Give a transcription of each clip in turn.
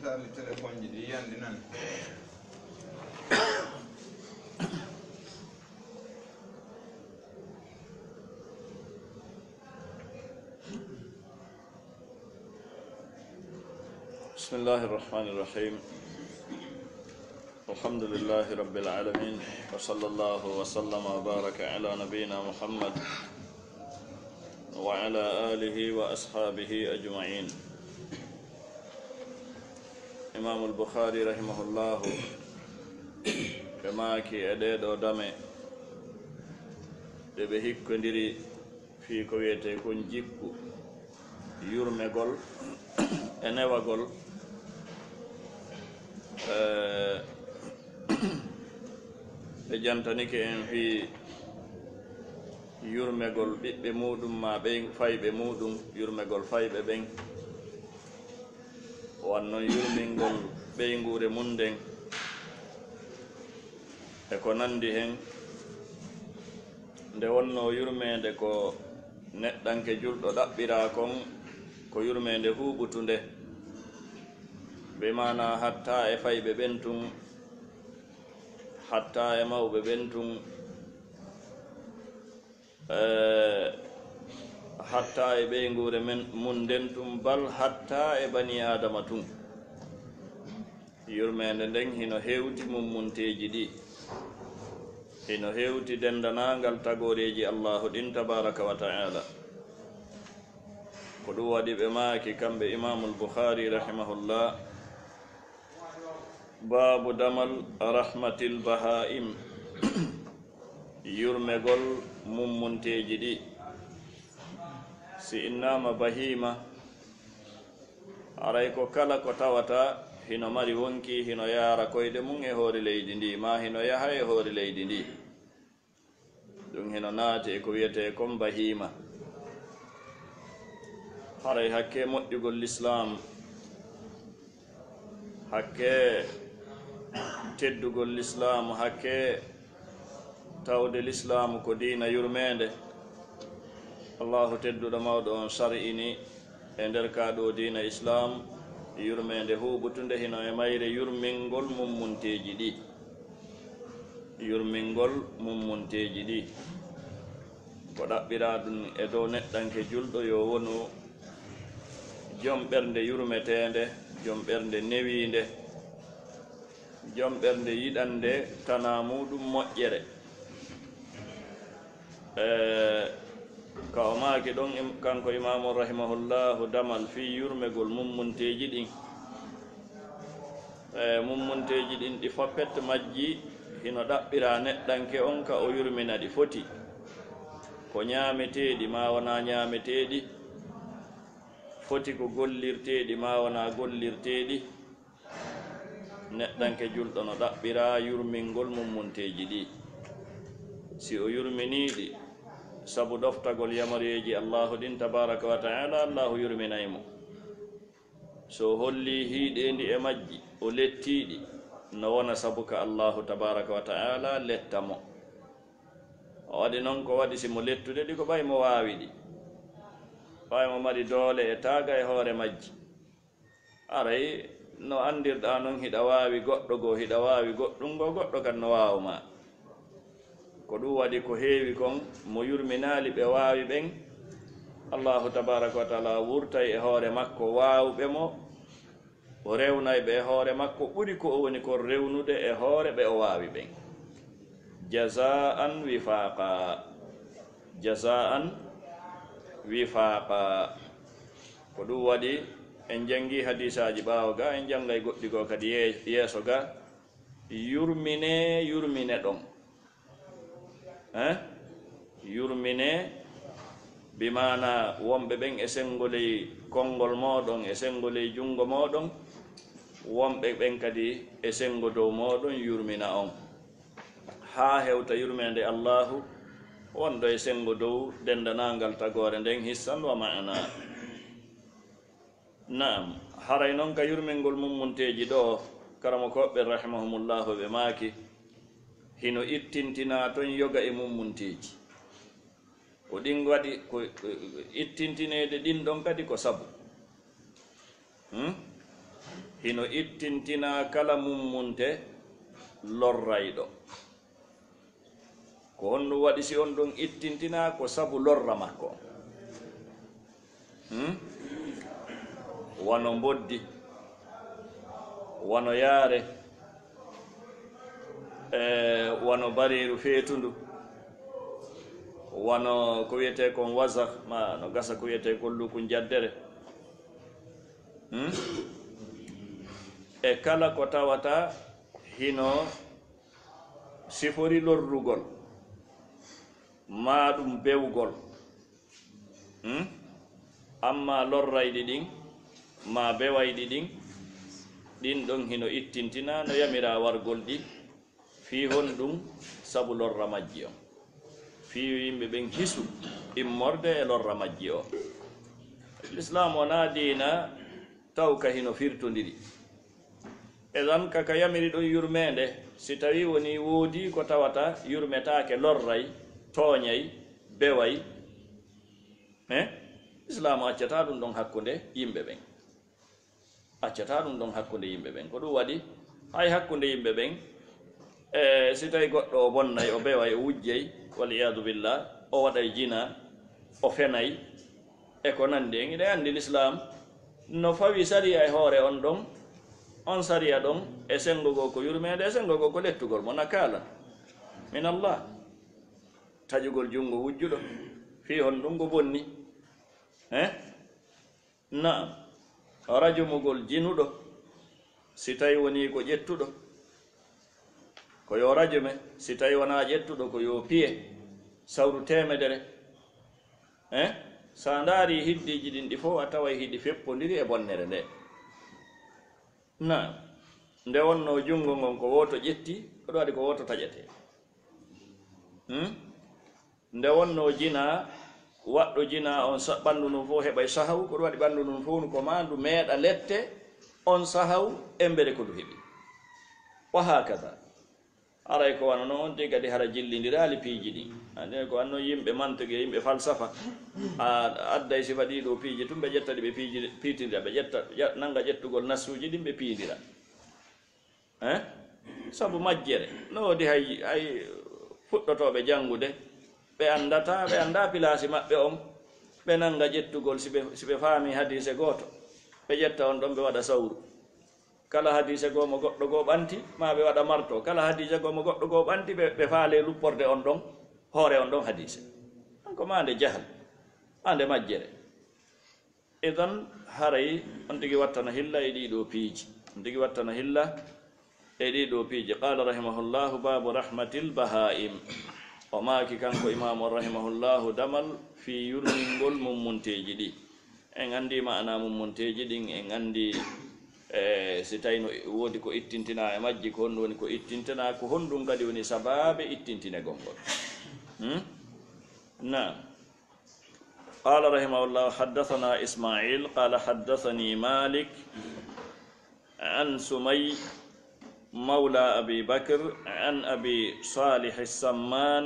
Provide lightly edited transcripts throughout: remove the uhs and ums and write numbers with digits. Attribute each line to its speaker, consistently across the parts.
Speaker 1: tali telephone ji di yandi nan
Speaker 2: بسم الله الرحمن الرحيم الحمد لله رب العالمين وصلى الله وسلم وبارك على نبينا محمد وعلى آله وأصحابه أجمعين. إمام البخاري رحمه الله كما كي أديد ودمي دبهيك كندري في كويته كن جيكو يرمغول enewagol ɓe jantanike en fi yurmegol ɓiɓɓe muɗum ma ɓe fayɓe muɗum yurmegol fayɓe ɓen wannon yurmingol ɓeygure munden e ko nandi hen nde wonno yurmede ko neɗɗanke julɗo ɗaɓɓira kon ko yurmede huɓutunde be mana hatta e fayɓe ɓen tun hatta e mawɓe ɓen tun hatta e ɓeygure mun nden tun bal hatta e bani adama tun yurmede nden hino hewti mummunteji ɗi hino hewti dendanagal tagoreji allahu ɗin tabaraka wa ta'ala ko ɗum waɗi ɓe maaki kamɓe imamul bukhari rahimahullah babu damal rahmatil bahaim yurmegol mummunteji ɗi si innama bahima aray ko kala ko tawata hino mari wonki hino yara koyɗe mum e hoore leydi ndi ma hino yaha e hoore leydi ndi ɗum hino naati e ko wiyete comme bahima haray hakke moƴƴugol l'islam hakke teddugol l'islamu hakke tawde l'islamu ko diina yurmede allahu tedduɗo mawɗo on sar'ini e nder kaɗo diina islam yurmede huɓutunde hino e mayre yurmingol mummunteji ɗi yurmingol mummunteji ɗi ko ɗaɓɓira ɗum e dow neɗɗanke julɗo yo wonu jom ɓernde yurmetende jom ɓernde newinde jom ɓernde yiɗande tana muɗum moƴƴere ka o maaki ɗon kanko imamu rahimahullahu damal fi yurmegol mummunteji ɗin mummunteji ɗin ɗi foppet majji hino ɗaɓɓira neɗɗanke on ka o yurmina ɗi foti ko ñaameteɗi ma wona ñaameteɗi foti ko gollirteɗi ma wona gollirteɗi neɗɗanke julɗo no ɗaɓɓira yurmingol mummunteji ɗi si o yurminiɗi sabu ɗoftagol yamareji allahu ɗin tabaraka wa ta'ala allahu yurminaymo so holli hiiɗendi e majji o lettiɗi no wona sabu ka allahu tabaraka wa ta'ala lettamo o waɗi noon ko waɗi simo lettude ɗi ko ɓaymo wawi ɗi ɓaymo mari doole e taaga e hoore majji aray no andirɗa noon hiɗa wawi goɗɗo goo hiɗa wawi goɗɗum go goɗɗo kad no wawma ko ɗum waɗi ko heewi kon mo yurminali ɓe wawi ɓen allahu tabaraka wa taala wurtay e hoore makko wawɓe mo o rewnay ɓe e hoore makko ɓuri ko o woni kon rewnude e hoore ɓe o wawi ɓen jaza'an wifaqa jaza'an wifaqa ko ɗum waɗi en jangi hadisaji ɓawo ga en jangay goɗɗi go kadi yeeso ga yurmine ɗon yurmine bimana wonɓe ɓen e sengoley konngol moɗon e sengoley jungo moɗon wonɓe ɓen kadi e sengo dow moɗon yurmina on ha hewta yurmede allahu wonɗo e sengo dow dendanagal tagore nden hissan wa ma'ana naam haray noon ka yurmingol mummunteji ɗo karamo koɓɓe rahimahumullahu ɓe maaki hino ittintina ton yoga e mummunteji ko ɗin waɗi ko ittintinede ɗin ɗon kadi ko sabu hino ittintina kala mummunte lorrayɗo ko honno waɗi si on ɗon ittintina ko sabu lorra makko wano mboddi wano yaare wano bareeru feetundu wano ko wiyete kon wasa ma no gasa ko wiyete kon luku jaddere e kala ko tawata hino sifori lorrugol ma ɗum bewgol amma lorrayɗi ɗin ma bewayɗi ɗin ɗin ɗon hino ittintina no yamira wargol ɗi fi honɗum sabu lorra majji o fi yimɓe ɓen hisu immorde e lorra majji o l'islam wona dina taw ka hino firtodiri edan kaka yamiri ɗon yurmede si tawi woni woodi ko tawata yurmetake lorray tooñay beway islam accata ɗum ɗon hakkunde yimɓe ɓen accata ɗum ɗon hakkunde yimɓe ɓen ko ɗum waɗi hay hakkunde yimɓe ɓen si tawi goɗɗo o bonnay o beway o wujjey waliyadu billah o waɗay jina o fenay e ko nandi en iɗa anndi l'islam no fawi sariya e hoore on ɗon on sariya ɗon e sengogo ko yurmede e sengogo ko lettugol mo nakala min Allah taƴugol junngo wujjuɗo fi hon ɗum go bonni naam rajumugol jinuɗo si tawi woni ko ƴettuɗo ko yo rajume si tawi wona ƴettuɗo ko yo piye sawru temedere sa ndaari hiddiji ɗin ɗi fof a taway hiɗi feppodiri e bonnere nde naam nde wonno junngo ngon ko woto ƴetti ko ɗum waɗi ko woto taƴete nde wonno jina waɗɗo jina on ɓanndu num fof heɓay sahaw ko ɗum waɗi ɓanndu num fof ko ma ndu meeɗa lette on sahaw embere ko ndu heɓi wa hakada aray ko wano noon de kadi hara jillidiraali piiji ɗi ande ko anno yimɓe mantogue yimɓe falsafa a adday sifa ɗiɗo piiji tum ɓe ƴetta ɗi ɓe piitidira ɓe ƴetta nanga ƴettugol nassuji ɗin ɓe piidira sabu majjere no wodi hay fuɗɗotoɓe janngude ɓe andata ɓe anda pilasi maɓɓe on ɓe nanga ƴettugol si ɓe faami hadise gooto ɓe ƴetta on ɗon ɓe waɗa sawru kala hadise goo mo goɗɗo goo ɓanti ma ɓe waɗa marto kala hadise goo mo goɗɗo goo ɓanti ɓe faale lupporde on ɗon hoore on ɗon hadise ko mande jahal mande majjere idan haray on tigi wattana hilla e ɗiɗo piiji on tigi wattana hilla e ɗiɗo piiji qala rahimahullahu babu rahmatil bahaim o maaki kanko imamu rahimahullahu damal fi yurmingol mummunteji ɗi en andi ma'ana mummunteji ɗin en andi si tawi no woodi ko ittintina e majji ko honɗum woni ko ittintina ko honɗum kadi woni sababe ittintine gongol نعم قال رحمه الله حدثنا إسماعيل قال حدثني مالك عن سمي مولى أبي بكر عن أبي صالح السمان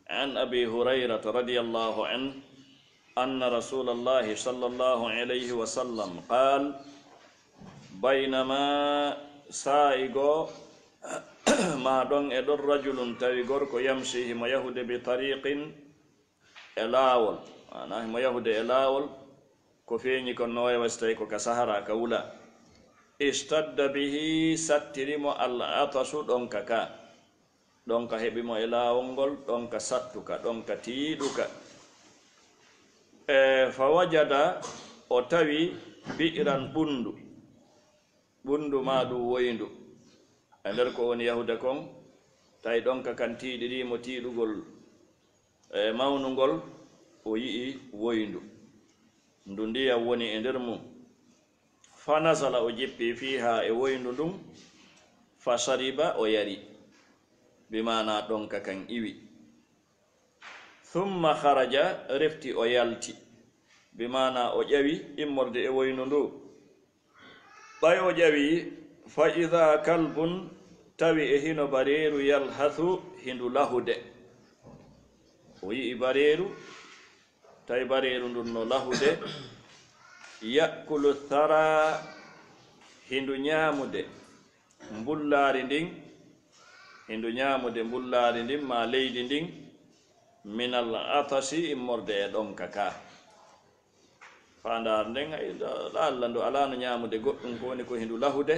Speaker 2: عن أبي هريرة رضي الله عنه أن رسول الله صلى الله عليه وسلم قال بينما سائغو ما دون ادر رجل تاويغور كو يمشي ما يهود بطريق الاول انا ما يهود الاول كو فيني كو نوي واستاي كو كسهرا كولا اشتد به ستريم العطش دونك هبيمو الاونغول دونك ساتوكا دونك تيدوكا فوجد اوتاوي بئران bundu maɗum woyndu e nder ko woni yahuda kon tawi ɗon ka kan tiiɗirimo tiiɗugol e mawnugol o yi'i woyndu ndu ndiyam woni e nder mum fa nasala o jippi fiha e woyndu ndum fa sariba o yari bimana ɗon ka kan iwi thumma kharaja refti o yalti bimana o ƴawi immorde e woyndu ndu ɓay o ƴawi fa ida kalbun tawi e hino bareeru yalhathu hindu lahude o yi'i bareeru tawi bareeru ndun no lahude yakulu thara hindu ñaamude mbullaari ndin hindu ñaamude mbullaari ndin ma leydi ndin min al atasi immorde e ɗonka ka fandar nden Allah ndu alano ñaamude goɗɗum ko woni ko hindu lahude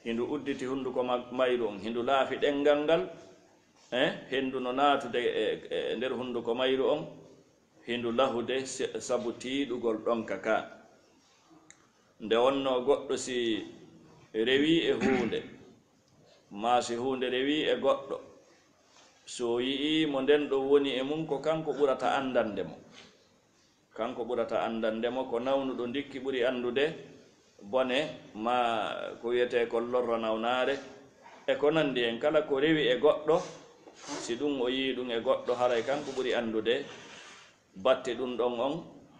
Speaker 2: hindu udditi hunduko mayru on hindu laafi ɗengal ngal hendu no naatude e nder hunduko mayru on hindu lahude sabu tiiɗugol ɗonka ka nde wonno goɗɗo si rewi e huunde ma si huunde rewi e goɗɗo so yii mo nden ɗo woni e mum ko kanko ɓurata andande mo kanko ɓurata andande mo ko nawnuɗo ndikki ɓuri andude bone ma ko wiyete ko lorra nawnaare e ko nandi en kala ko rewi e goɗɗo si ɗum o yii ɗum e goɗɗo haray kanko ɓuri andude batte ɗum ɗon on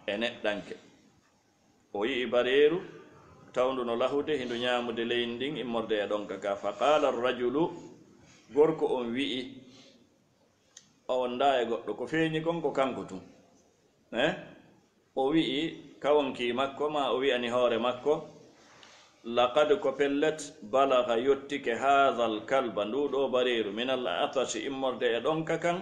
Speaker 2: e neɗɗanke o yii bareeru tawndu no lahude hindu ñaamude leydi ndin immorde e ɗonka ka fa qala arrajulu gorko on wi'i o wonda e goɗɗo ko feeñi kon ko kanko tum o wi'i kawonki makko ma o wi'ani hoore makko laqad ko pellet balaga yottike hadha al kalba nduɗo bareeru min al atasi immorde e ɗonka kan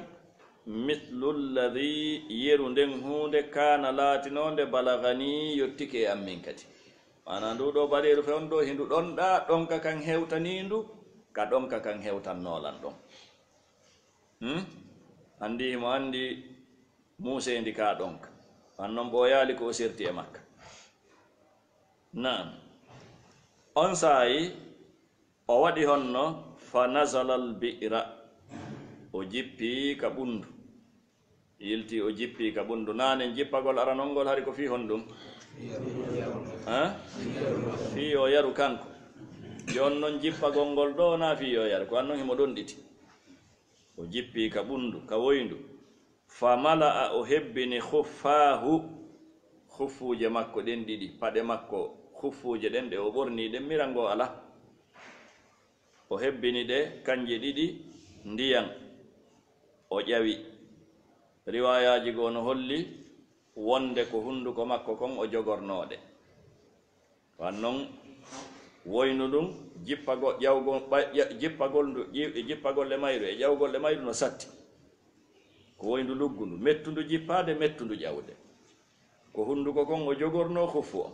Speaker 2: mithlu lladi yeru nden hunde kana laatinonde balagani yottike e ammin kadi mana nduɗo bareeru fewn ɗo hindu ɗonɗa ɗonka kan hewtanindu ka ɗonka kan hewtannolan ɗon andi mo andi musendi ka ɗonka annon ɓoyali ko o serti e makka naam on saayi o waɗi honno fa nasala al bi'ra o jippi ka ɓundu yilti o jippi ka ɓundu nane jippagol aranol ngol hari ko fi hon ɗum fi o yaru kanko jon noon jippagol ngol ɗo na fi o yaru ko annon himo ɗon ɗiti o jippi ka ɓundu ka woyndu fa mala'a o hebbini khuffahu khuffuje makko ɗen ɗiɗi paɗe makko khuffuje ɗen ɗe o ɓorni ɗen mirango ala o hebbini ɗe kanje ɗiɗi ndiyam o ƴawi riwayaji goo no holli wonde ko hunduko makko kon o jogornoɗe wannon woynu ɗum jippagol e mayru e ƴawgol e mayru no satti ko woyndu luggundu mettundu jippade mettundu ƴawde ko hunduko kon o jogorno khuffu o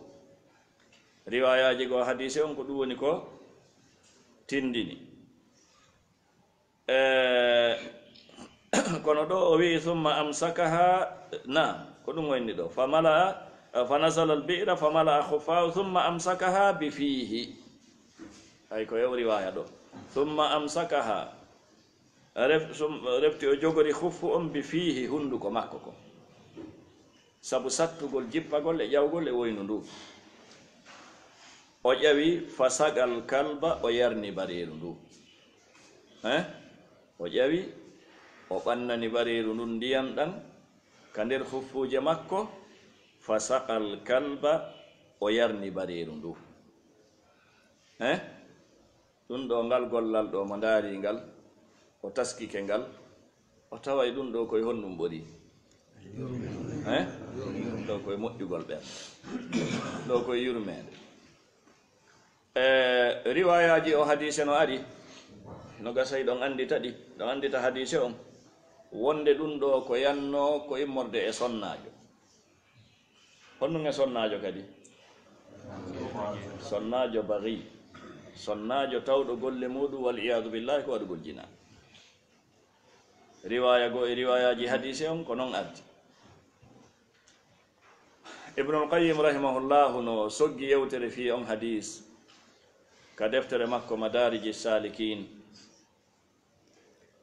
Speaker 2: riwayaji goo hadise on ko ɗum woni ko tindini kono ɗo o wi summa amsakaha na ko ɗum wayni ɗo fa nasala al bi'ra fa mala'a khuffahu summa amsakaha bi fihi hay ko yew riwaya ɗo summa amsakaha refti o jogori khuffu on bi fihi hunduko makko ko sabu sattugol jippagol e ƴawgol e woynu ndu o ƴawi fa sagal kalba o yarni bareeru ndu o ƴawi o ɓannani bareeru ndun ndiyam ɗan ka nder huffuje makko fa sakal kalba o yarni bareeru ndu ɗum ɗo ngal gollal ɗo mo ndaari ngal o taskike ngal o taway ɗum ɗo koye honɗum ɓori ɗo koye moƴƴugol ɓen ɗo koye yurmede riwayaji o hadise no ari no gasay ɗon andita ɗi ɗon andita hadise on wonde ɗum ɗo ko yanno ko immorde e sonnajo honɗum e sonnajo kadi sonnajo bagi sonnajo tawɗo golle muɗum wal iyadu billahi ko waɗugol jina riwaya go e riwayaji hadise on ko noon ardi ibnul qayyim rahimahullahu no soggi yewtere fi on hadis ka deftere makko madariji salikin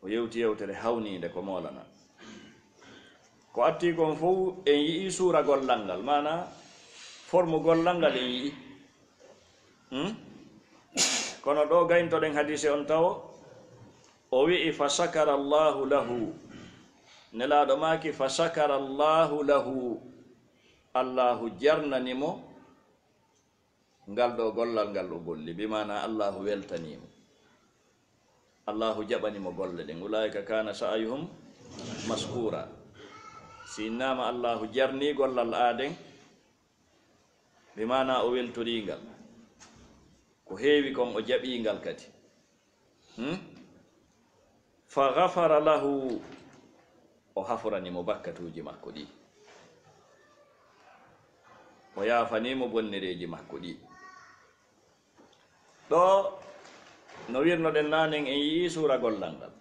Speaker 2: o yewti yewtere hawnide ko molana ko atti kon fof en yii suura gollal ngal mana forme gollal ngal en yii kono ɗo gayntoɗen hadise on taw o wi'i fa sakara allahu lahu nelaɗo maki fa sakara allahu lahu allahu jarnanimo ngal ɗo gollal ngal o golli bimana allahu weltanimo allahu jaɓanimo golle ɗen ulaika kana sa'yuhum maskura si innama allahu jarni gollal aden bimana o weltoringal ko heewi kon o jaɓingal kadi fa gafara lahu o hafuranimo bakkatuji makko ɗi o yafanimo bonnereji makko ɗi ɗo no wirnoɗen nanen en yii suura gollal ngal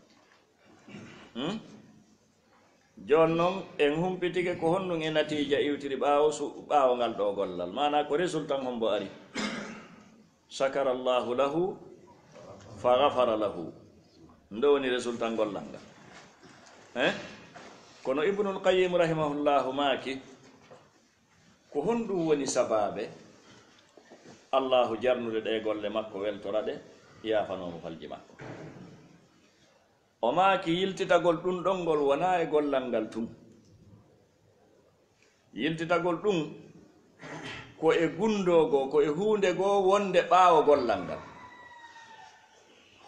Speaker 2: jon noon en humpitike ko honɗum e natija iwtiri ɓaawo ngal ɗo gollal mana ko résultat hombo ari sakara llahu lahu fa gafara lahu nde woni résultat gollal ngal kono ibnul qayyim rahimahullahu maaki ko honɗum woni sababe allahu jarnude ɗe golle makko weltora ɗe yafanomo falji makko o maaki yiltitagol ɗum ɗon ngol wona e gollal ngal tum yiltitagol ɗum ko e gundogo ko e hunde goo wonde ɓaawo gollal ngal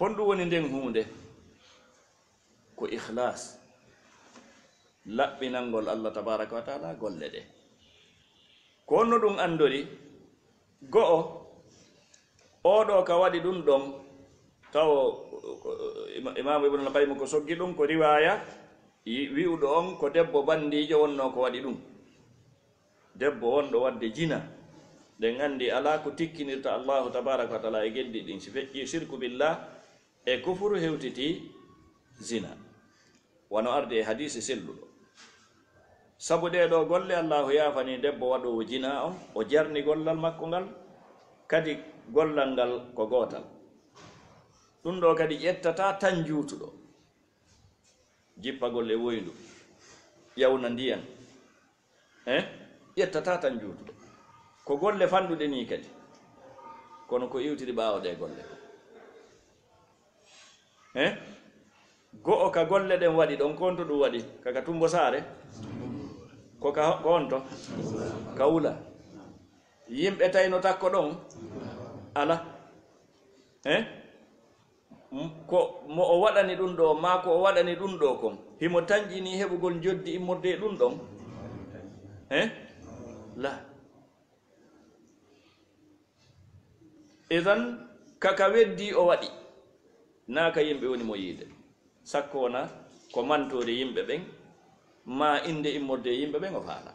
Speaker 2: honɗum woni nden hunde ko ikhlas laɓɓinalngol allah tabaraka wa taala golle ɗe ko honno ɗum andori go'o oɗo ka waɗi ɗum ɗon taw imamu ibnul qayyim ko soggi ɗum ko riwaya wi'uɗo on ko debbo bandijo wonno ko waɗi ɗum debbo wonɗo wadde jina ɗen andi ala ko tikkinirta allahu tabaraka wa taala e geddi ɗin si feƴƴi shirku billah e kufuru hewtiti zina wono arde e hadisi selluɗo sabu ɗe ɗo golle allahu yafani debbo waɗowo jina on o jarni gollal makko ngal kadi gollal ngal ko gootal ɗum ɗo kadi ƴettata tan juutuɗo jippagol e woyndu yawna ndiyan ƴettata tan juutuɗo ko golle fanɗuɗe ni kadi kono ko iwtiri ɓaawo ɗe golle go'o ka golle ɗen waɗi ɗon konto ɗum waɗi kaka tumbo saare ko onto ka wula yimɓe tayno takko ɗon ala ko mo o waɗani ɗum ɗo ma ko o waɗani ɗum ɗo kon himo tañƴini heɓugol joddi immorde ɗum ɗon la idan kaka weddi o waɗi naaka yimɓe woni mo yiide sakko wona ko mantore yimɓe ɓen ma inde immorde yimɓe ɓen o faala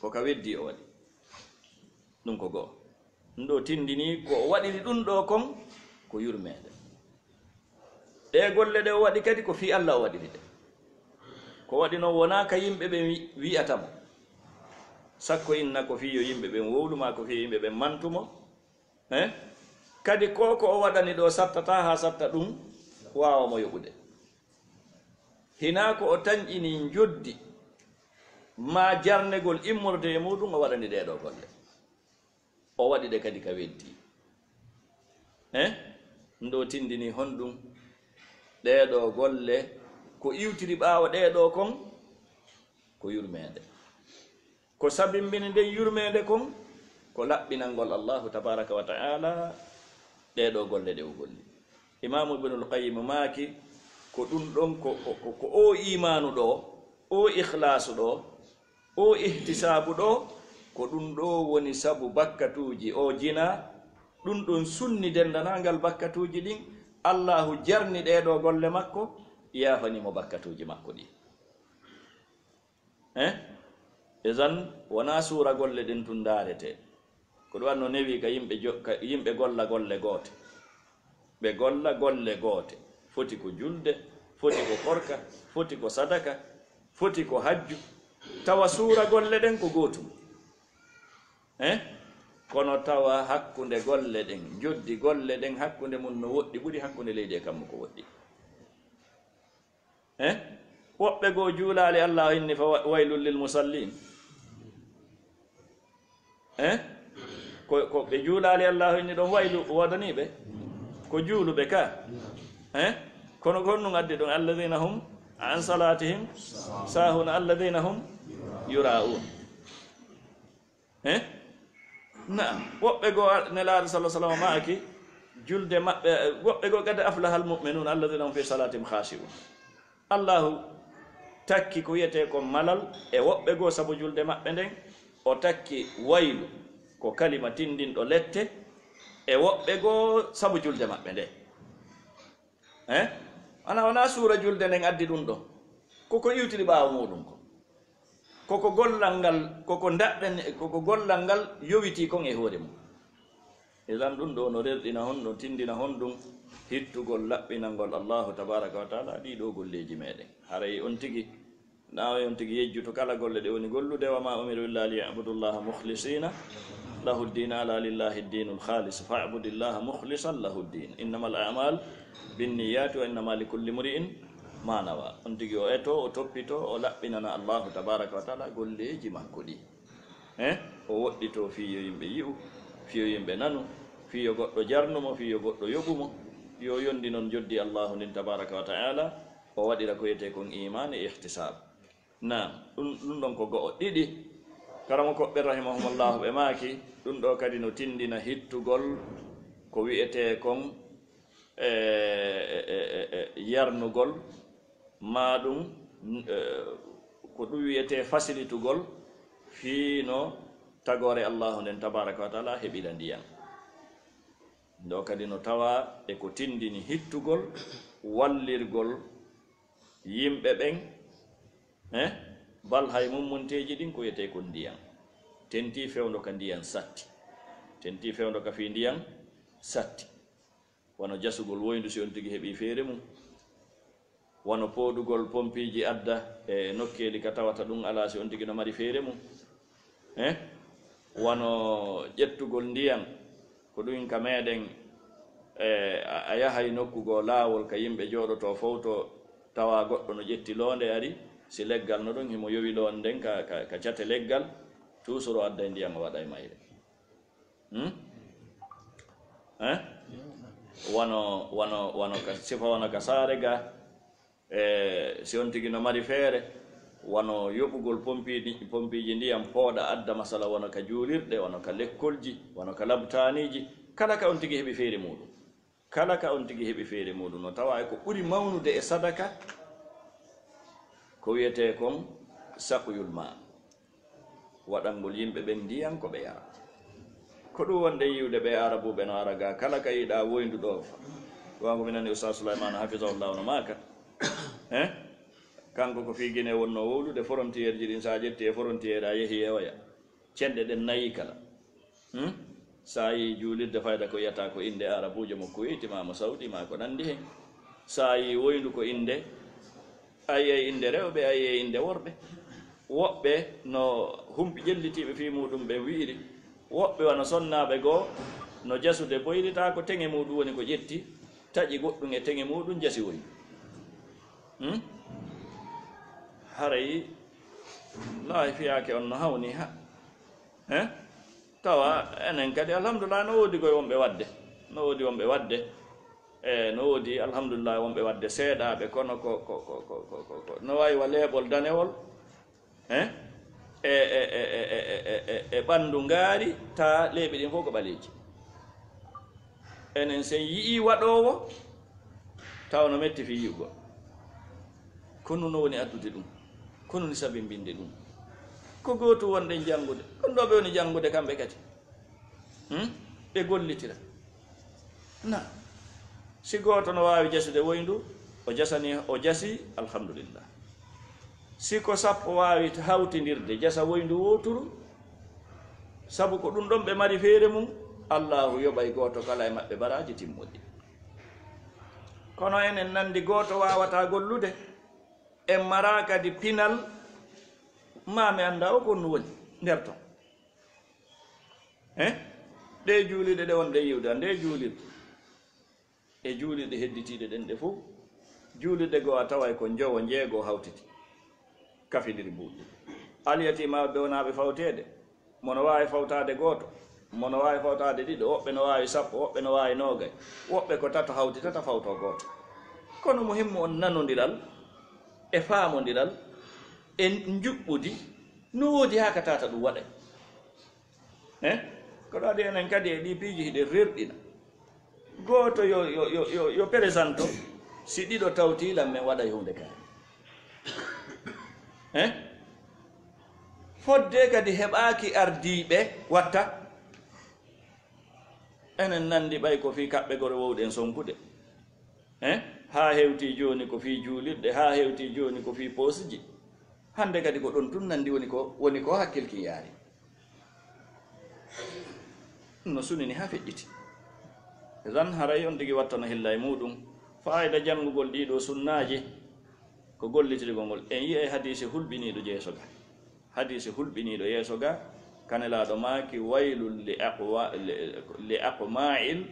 Speaker 2: ko ka weddi o waɗi ɗum ko goo ɗum ɗo tindini ko o waɗiri ɗum ɗo kon ko yurmede ɗe golle ɗe o waɗi kadi ko fi Allah o waɗiri ɗe ko waɗi noon wona ka yimɓe ɓen wi'atamo sakko inna ko fiyo yimɓe ɓen wowluma ko fiyo yimɓe ɓen mantumo kadi ko o waɗani ɗo sattata ha satta ɗum wawamo yoɓude hina ko o tañƴini joddi ma jarnegol immorde e muɗum o waɗani ɗeɗo golle o waɗi ɗe kadi ka weddi ɗum ɗo tindini honɗum ɗeɗo golle ko iwtiri ɓaawo ɗeɗo kon ko yurmede ko sabimbini nden yurmede kon ko laɓɓinalngol allahu tabaraka wa taala ɗeɗo golle ɗe o golli imamu ibnul qayyim maaki ko ɗum ɗon ko o imanu ɗo o ikhlasu ɗo o ihtisabu ɗo ko ɗum ɗo woni sabu bakkatuji o jina ɗum ɗon sunni dendanangal bakkatuji ɗin allahu jarni ɗeɗo golle makko yafanimo bakkatuji makko ɗi esan wona suura golle ɗin tun darete ko ɗum wanno newi ka yimɓe golla golle goote ɓe golla golle goote foti ko julde foti ko korka foti ko sadaka foti ko hajju tawa suura golle ɗen ko gootum kono tawa hakkunde golle ɗen joddi golle ɗen hakkunde mum no woɗɗi ɓuri hakkunde leydi e kammu ko woɗɗi woɓɓe goo juulaali allah inni fa waylul lil musallin ko ɓe juulaali allah inni ɗon waylu wodaniɓe ko juuluɓe ka kono ko honɗum addi ɗon alladina hum an salatihim sahuna alladina hum yura'un naam woɓɓe goo nelaaɗo sallah sallam maaki julde maɓɓe woɓɓe goo kadi aflaha almuminun alladina hum fi salatihim khashi'un allahu takki ko wiyete ko malal e woɓɓe goo sabu julde maɓɓe nden o takki waylu ko kalima tindinɗo lette e woɓɓe goo sabu julde maɓɓe nde wona suura julde nden addi ɗum ɗo koko iwtiri ɓaawo muɗum koko gollal ngal koko daɗɗen koko gollal ngal yowiti kon e hoore mum idan ɗum ɗo no rerɗina hon no tindina hon ɗum hittugol laɓɓinalngol allahu tabaraka wa taala ɗiɗo golleji meɗen haray on tigi nawa on tigi yejjuto kala golle ɗe woni gollude wa ma umiru illa liyabudullaha mukhlisina lahu ddin ala lillahi ddinu lhalis fabudillaha mukhlisan lahu ddin innama al amal binniyati wa innama likulli mri'in ma nawa on tigi o eto o toppito o laɓɓinana allahu tabaraka wa taala golleji makko ɗi o woɗɗito fiyo yimɓe yi'u fiyo yimɓe nanu fiyo goɗɗo jarnumo fiyo goɗɗo yoɓumo yo yondi noon joddi allahu nin tabaraka wa taala o waɗira ko yiyete kon iman e ihtisab nam ɗum ɗon ko go'o ɗiɗi karamo koɓɓe rahimahumullahu ɓe maaki ɗum ɗo kadi no tindina hittugol ko wiyete kon yarnugol maɗum ko ɗum wiyete fasilitugol fiino tagore allahu nden tabaraka wa taala heɓira ndiyan ɗo kadi no tawa e ko tindini hittugol wallirgol yimɓe ɓen bal hay mummunteji ɗin ko yiyete ko ndiyan tenti fewdo ka ndiyan satti tenti fewdo ka fi ndiyan satti wono jasugol woyndu si on tigi heeɓi feere mum wono poodugol pompiji adda e nokkeli ka tawata ɗum ala si on tigi no mari feere mum wono ƴettugol ndiyan ko ɗum ka meɗen a yahay nokkugo laawol ka yimɓe jooɗoto fowto tawa goɗɗo no ƴetti loonde ari si leggal no ɗon himo yowi loon nden ka cate leggal toujours o adda e ndiyam o waɗa e mayre wono ka sifa wono ka saare ga si on tigi no mari feere wono yoɓugol pompiji ndiyam pooɗa adda masala wono ka juulirɗe wono ka lekkolji wono ka labtaniji kala ka on tigi heɓi feere muɗum kala ka on tigi heɓi feere muɗum no tawa ko ɓuri mawnude e sadaka ko wiyete kon saqyul ma waɗangol yimɓe ɓen ndiyan ko ɓe yara ko ɗum wonde yiwde ɓe arabuɓe no ara ga kala ka yiɗa woyndu ɗo wango minani ustad souleymane hafisahullahu no maka kanko ko figine wonno wowlude frontiére ji ɗin sa ƴetti e frontiére a yeehi ewoya cenɗe ɗen nayi kala sa yi juulirde fayda ko yiyata ko inde arabujo mo kuwaiti ma mo saudi ma ko nandi hen sa yi woyndu ko inde ayiye inde rewɓe ayiye inde worɓe woɓɓe no humpi ƴellitiɓe fi muɗum ɓe wiiri woɓɓe wano sonnaɓe goo no jasude boyrita ko teŋe muɗum woni ko ƴetti taƴi goɗɗum e teŋe muɗum jasi woyi haray laahi fiyake on no hawni ha tawa enen kadi alhamdulillah no woodi koye wonɓe wadde no woodi wonɓe wadde no woodi alhamdulillah wonɓe wadde seeɗaɓe kono ko no wawi wa leeɓol danewol e ɓanndu ngaari ta leeɓi ɗin fof ko ɓaleeji enen sen yii waɗowo taw no metti fi yi'ugol kono no woni addude ɗum kono ni sabimbinde ɗum ko gootu wonde janngude ɗon ɗo ɓe woni janngude kamɓe kadi ɓe gollitira na si gooto no waawi jasude woyndu o jasi alhamdulillah si ko sappo waawi hawtindirde jasa woyndu wooturu sabu ko ɗum ɗon ɓe mari feere mum allahu yoɓay gooto kala e maɓɓe baraji timmuɗi kono enen nandi gooto waawata gollude en mara kadi pinal maami annda o konnu woni nder ton ɗe juuliɗe ɗe wonɗe yiwda nde juulirde e juulirɗe hedditiiɗe ɗen ɗe fof juulirɗe goo a tawa ko jowo jeego hawtiti kafidiri buuɗi aliyatimaɓe wonaɓe fawtede mono wawi fawtade gooto mono wawi fawtade ɗiɗo woɓɓe no wawi sappo woɓɓe no wawi noogay woɓɓe ko tato hawtitata fawto gooto kono muhimmu on nanodiral e faamodiral e juɓɓudi no woodi ha ka tata ɗum waɗay koɗo adi enen kadi e ɗi piiji hiɗe rerɗina gooto yo présente si ɗiɗo tawtilan men waɗay hunde kaari fodde kadi heɓaki ardiɓe watta enen nandi ɓay ko fi kaɓɓe gore wowɗen sonkude ha hewti joni ko fi juulirɗe ha hewti joni ko fi poosiji hande kadi ko ɗon tun nandi woni ko hakkilki yaari no sunini ha feƴƴiti ran haray on tigi wattano hilla e muɗum fayida janngugol ɗiɗo sunnaji ko gollitirgol ngol en yi'e hadise hulɓiniɗo jeeso ga hadise hulɓiniɗo yeeso ga kanelaɗo maaki waylul li aqma'il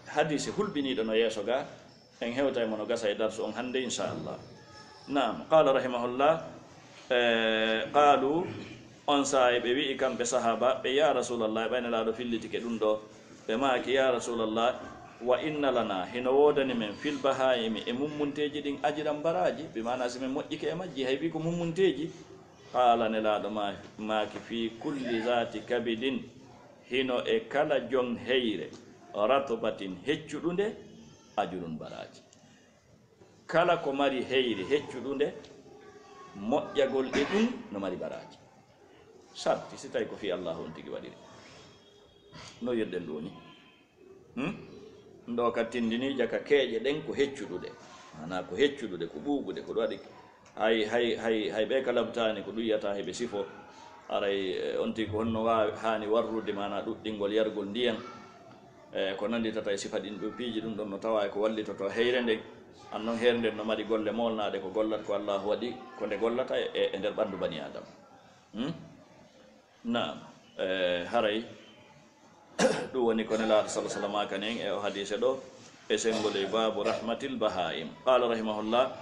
Speaker 2: hadise hulɓiniɗo no yeeso ga en hewtay mono gasa e darsu on hande inchallah nam qala rahimahullah qalu on saayi ɓe wi'i kamɓe sahaba ɓe ya rasulallah ɓaynelaɗo fillitike ɗum ɗo ɓe maaki ya rasulallah wa inna lana hino wodani men fil bahayimi e mummunteji ɗin ajiran baraji ɓe mana si min moƴƴike e majji hay wi ko mummunteji qala nelaɗo maaki fi kulli zati kabidin hino e kala jon heyre ratbatin heccuɗunde ajurun baraji kala ko mari heyre heccuɗunde moƴƴagol e ɗum no mari baraji sarti si tawi ko fi allahu on tigi waɗiri no yirɗen ɗoni ɗo ka tindini jaka keeƴe ɗen ko heccuɗuɗe mana ko heccuɗuɗe ko ɓuuɓuɗe ko ɗo waɗi hay ɓe ka labtani ko ɗuyata heɓe sifo aray on tigi ko honno wawi hani warrude mana ɗuɗɗingol yargol ndiyan ko nanditata e sifa ɗin ɗo piiji ɗum ɗon no tawa ko wallitoto heyre nden annon heere nden no mari golle molnaɗe ko gollat ko allahu waɗi ko nde gollata e nder ɓandu bani adama nam haray ɗum woni ko nelaɗo sala sallam kanen e o hadise ɗo e sengol e babu rahmatil bahaim qala rahimahullah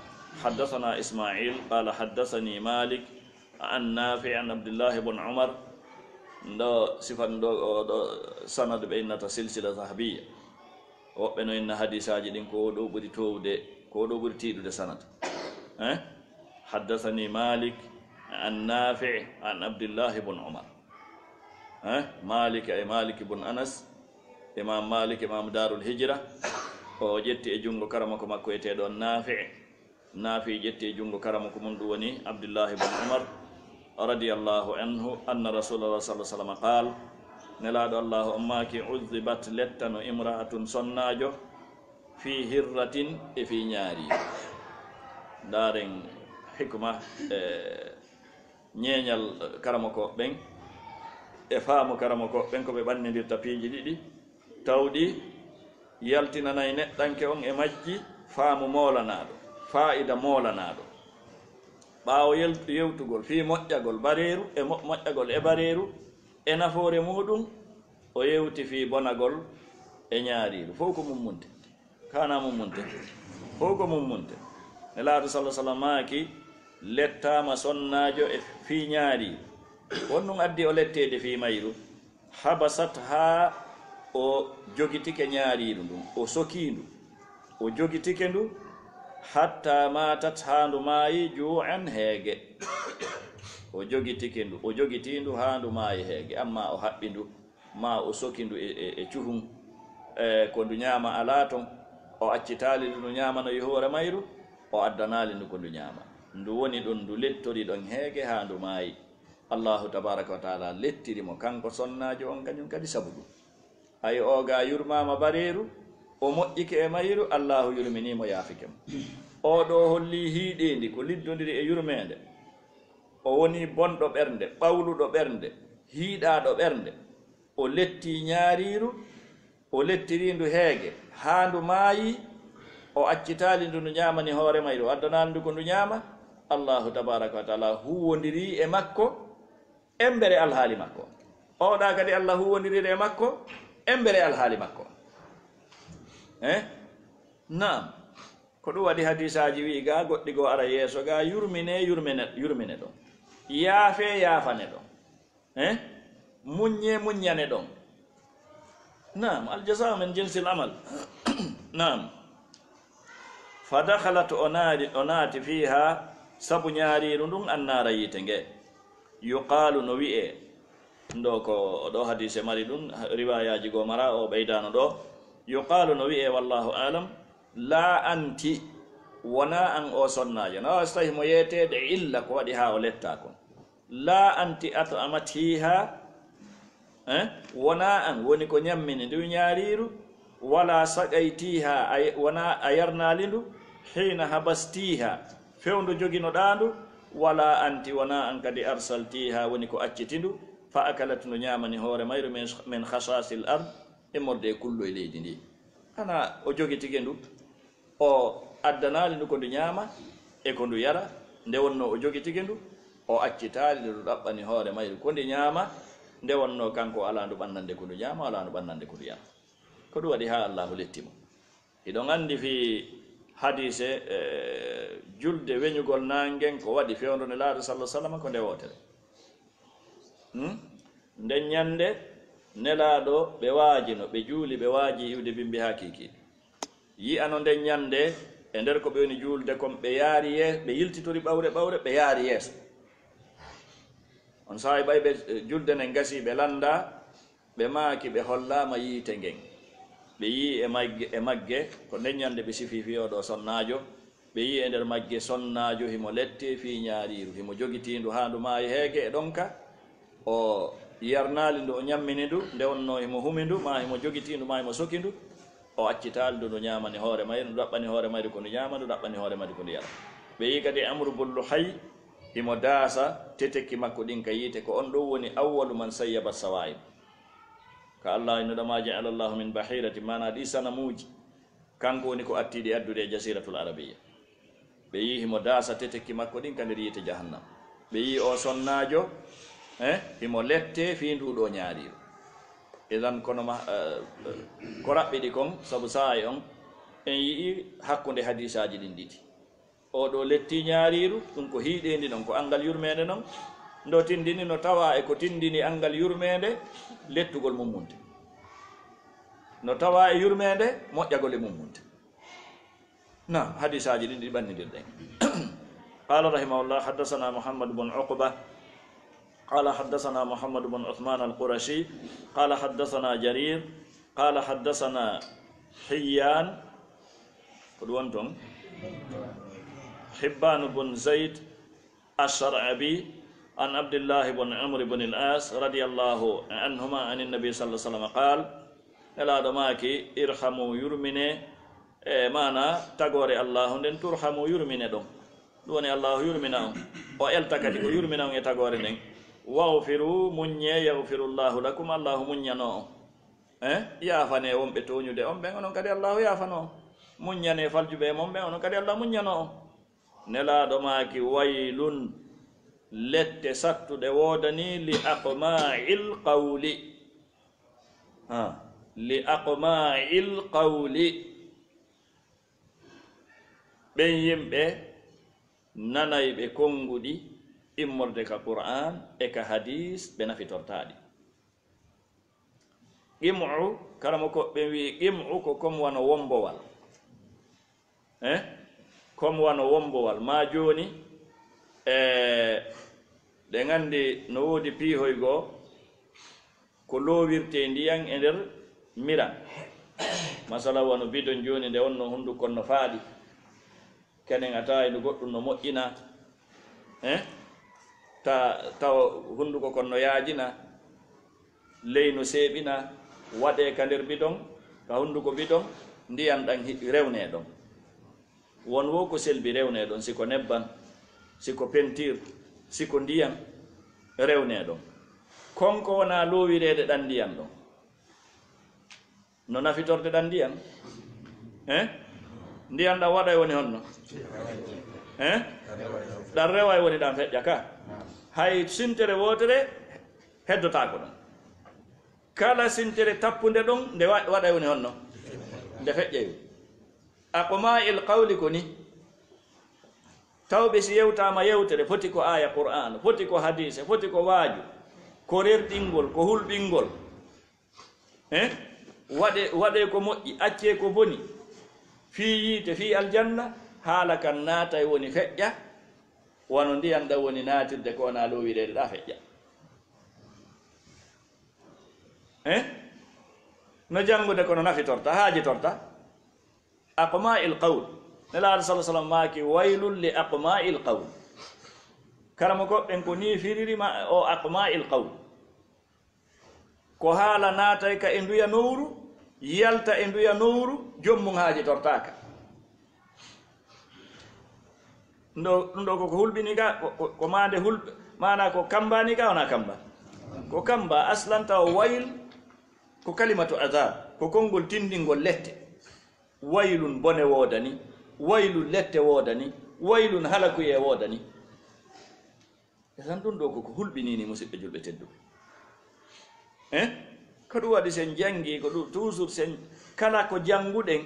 Speaker 2: haddathana ismail qala haddathani malik an nafi an abdullah ibn umar ndo sifan ɗo sanad ɓe innata silsila zahabiya woɓɓe no inna hadise aji ɗin ko ɗo ɓuri towde ko ɗo ɓuri tiiɗude sanad haddathani malik an nafi an abdullah ibn umar malik e malik ibn anas imam malik imam darul hijra o ƴetti e jungo karama ko makko eteɗo nafi ƴetti e jungo karama ko mum ɗum woni abdullah ibn umar radiyallahu anhu anna rasulullah sallallahu alaihi wasallam qal nelaɗo allahu ummaki uzibat lettano imra'atun sonnajo fi hirratin e fi ñaari daren hikma ñeñal karama ko ɓen e faamu karama ko ɓen ko ɓe ɓannidirta piiji ɗiɗi tawɗi yaltinanayi neɗɗanke on e majji faamu molanaɗo fa'ida molanaɗo ɓaawo yewtugol fi moƴƴagol bareeru e moƴƴagol e bareeru e nafoore muɗum o yewti fi bonagol e ñaariru fof ko mummunte kana mummunte fof ko mummunte nelaaɗo sallah sallam maaki lettama sonnajo e fi ñaariru won ɗum addi o lettede fi mayru habasat ha o jogitike ñaariru ndun o sokindu o jogitike ndu hatta matat ha ndu maayi ju'an heege o jogitike ndu o jogitindu ha ndu maayi heege amma o haɓɓi ndu ma o sokindu e cuhum ko ndu ñaama ala ton o accitali ndu ñaamano e hoore mayru o addanali ndu ko ndu ñaama ndu woni ɗon ndu lettori ɗon heege ha ndu maayi allahu tabaraka wa taala lettirimo kanko sonnajo on kañum kadi sabu ɗum ay oga yurmama bareeru o moƴƴike e mayru allahu yurminimo yaafikemo oɗo holli hiiɗendi ko liddodiri e yurmede o woni bonɗo ɓernde ɓawluɗo ɓernde hiiɗaɗo ɓernde o letti ñaariru o lettirindu heege ha ndu maayi o accitali ndu ndu ñamani hoore mayru o addanali ndu ko ndu ñama allahu tabaraka wa taala huwodiri e makko embere alhaali makko oɗa kadi allah huwodiri e makko embere alhaali makko naam ko ɗum waɗi hadisaji wi ga goɗɗi go ara yeeso ga yurmine ɗon yaafe yaafane ɗon muññe muññane ɗon naam aljasa min jinsil amal naam fa dakhalat o naati fiha sabu ñaariru ndun annara yite nge yuqalu no wi'e ndo ko ɗo hadise mari ɗum riwayaji go mara o ɓeydano ɗo yuqalu no wi'e wallahu alam la anti wona an o sonnajo no so tawi mo yeetede illa ko waɗi ha o letta kon la anti at'amatiha wona an woni ko ñammini ndu ñaariru wala saqaytiha wona a yarnali ndu hina habastiha fewndu joginoɗa ndu wala anti wona an kadi arsaltiha woni ko accitindu fa akalat ndu ñamani hoore mayru min khasasil ard e morde kullo e leydi ndi ana o jogi tigi ndu o addanali ndu ko ndu ñaama e ko ndu yara nde wonno o jogi tigi ndu o accitali ndu ɗaɓɓani hoore mayru ko ndu ñaama nde wonno kanko ala ndu ɓannande ko ndu ñaama ala ndu ɓannande ko ndu yara ko ɗum waɗi ha allahu lettimo iɗon andi fi hadise julde weñugol nangen ko waɗi fewndo nelaaɗo sallah sallam ko nde wotere nden ñande nelaaɗo ɓe waajino ɓe juuli ɓe waaji iwde bimbi ha kikiɗi yi ano nden ñande e nder ko ɓe woni juulde kom ɓe yaari ɓe yiltitori ɓawre ɓe yaari yeeso on sahi ɓay ɓe julde nden gasi ɓe landa ɓe maaki ɓe hollama yiite ngen ɓe yi e magge ko nden ñande ɓe sifi fiyoɗo sonnajo ɓe yi e nder magge sonnajo himo letti fi ñaariru himo jogitindu ha ndu maayi heege e ɗonka o yarnali ndu o ñammini ndu nde wonno himo humi ndu ma himo jogitindu ma himo soki ndu o accitali ndu ndu ñamani hoore mayru ndu ɗaɓɓani hoore mayru ko ndu ñama ndu ɗaɓɓani hoore mayru ko ndu yara ɓe yi kadi amru bollu hay himo daasa tetekki makko ɗin ka yiite ko on ɗon woni awwalu man sayyaba sawa'ib ka allah innuɗa ma ja'ala llahu min bahirati mana ɗi sanamuji kanko woni ko attiɗi addude e jasiratul arabiya ɓe yi himo daasa tetekki makko ɗin ka nder yiite jahannam ɓe yi o sonnajo himo lette fi nduɗo ñaariru idan kono ko raɓɓiɗi kon saabu saayi on en yii hakkude hadisaji ɗin ɗiɗi oɗo letti ñaariru ɗum ko hiiɗendi noon ko angal yurmede noon ndo tindini no tawa e ko tindini angal yurmede lettugol mummunte no tawa e yurmede moƴƴagol e mummunte na hadisaji ɗin ɗi ɓannidirɗen qala rahimahullah haddasana muhammad bun uqba قال حدثنا محمد بن عثمان القرشي قال حدثنا جرير قال حدثنا حيان قدوانتم حبان بن زيد الشرعبي عن عبد الله بن عمرو بن العاص رضي الله عنهما عن النبي صلى الله عليه وسلم قال الا دماكي ارحموا يرمني مانا تغوري الله ندن ترحموا يرمني دون دوني الله يرمنا او التكدي يرمنا يتغوري ندن wawfiru muññe yawfirullahu lakum allahu muññano yaafane wonɓe toñude on ɓen onon kadi allahu yaafano muññane faljuɓe mon ɓen onon kadi allah muññano nelaɗo maaki waylun lette sattuɗe woodani li aqma'il qawli li aqma'il qawli ɓen yimɓe nanayɓe konnguɗi immorde ka qur'an e ka hadis ɓe nafitortaɗi qim'u karamo ko ɓe wi qim'u ko comme wano wombowal comme wano wombowal ma joni ɗe gandi no woodi piihoy goo ko loowirte ndiyan e nder miran masala wano bidon joni nde wonno hundukon no faaɗi kenen a tawa ndu goɗɗum no moƴƴina taw hunduko kon no yaajina ley no seeɓina waɗe ka nder bidon ka hunduko bidon ndiyan ɗan rewne ɗon won wo ko selbi rewne ɗon siko nebban siko pentir siko ndiyan rewne ɗon konko wona loowirede ɗan ndiyan ɗon no nafitorde ɗan ndiyan ndiyan ɗan waɗa woni honno ɗan rewa woni ɗan feƴƴa ka hay sintere wotere heddotako ɗon kala sintere tappude ɗon nde waɗa woni honno nde feƴƴeyo aqma'il qawli ko ni tawɓe si yewtama yewtere foti ko aya qur'an foti ko hadise foti ko waaju ko rerɗingol ko hulɓingol waɗe ko moƴƴi acce ko boni fi yiite fi aljanna haala kan naatay woni feƴƴa wano ndiyan ɗa woni naatirde ko wona loowirede ɗa feƴƴa no janngude kono nafitorta haajitorta aqma'il qawl nelaaɗo salah sallam maaki waylun li aqma'il qawl karamo goɓɓen ko ni firirima o aqma'il qawl ko haala naatay ka e nduya nowru yalta e nduya nowru jommum haaji tortaka ɗum ɗo koko hulɓini ka ko mande hulɓe mana ko kambani ka wona kamba ko kamba aslan taw wayl ko kalimatu azab ko konngol tindingol lette waylun bone woodani waylun lette woodani waylun halakuye woodani tan ɗum ɗo koko hulɓinini musidɓe julɓe tedduɓe ko ɗum waɗi sen jangi ko ɗum toujours sen kala ko janguɗen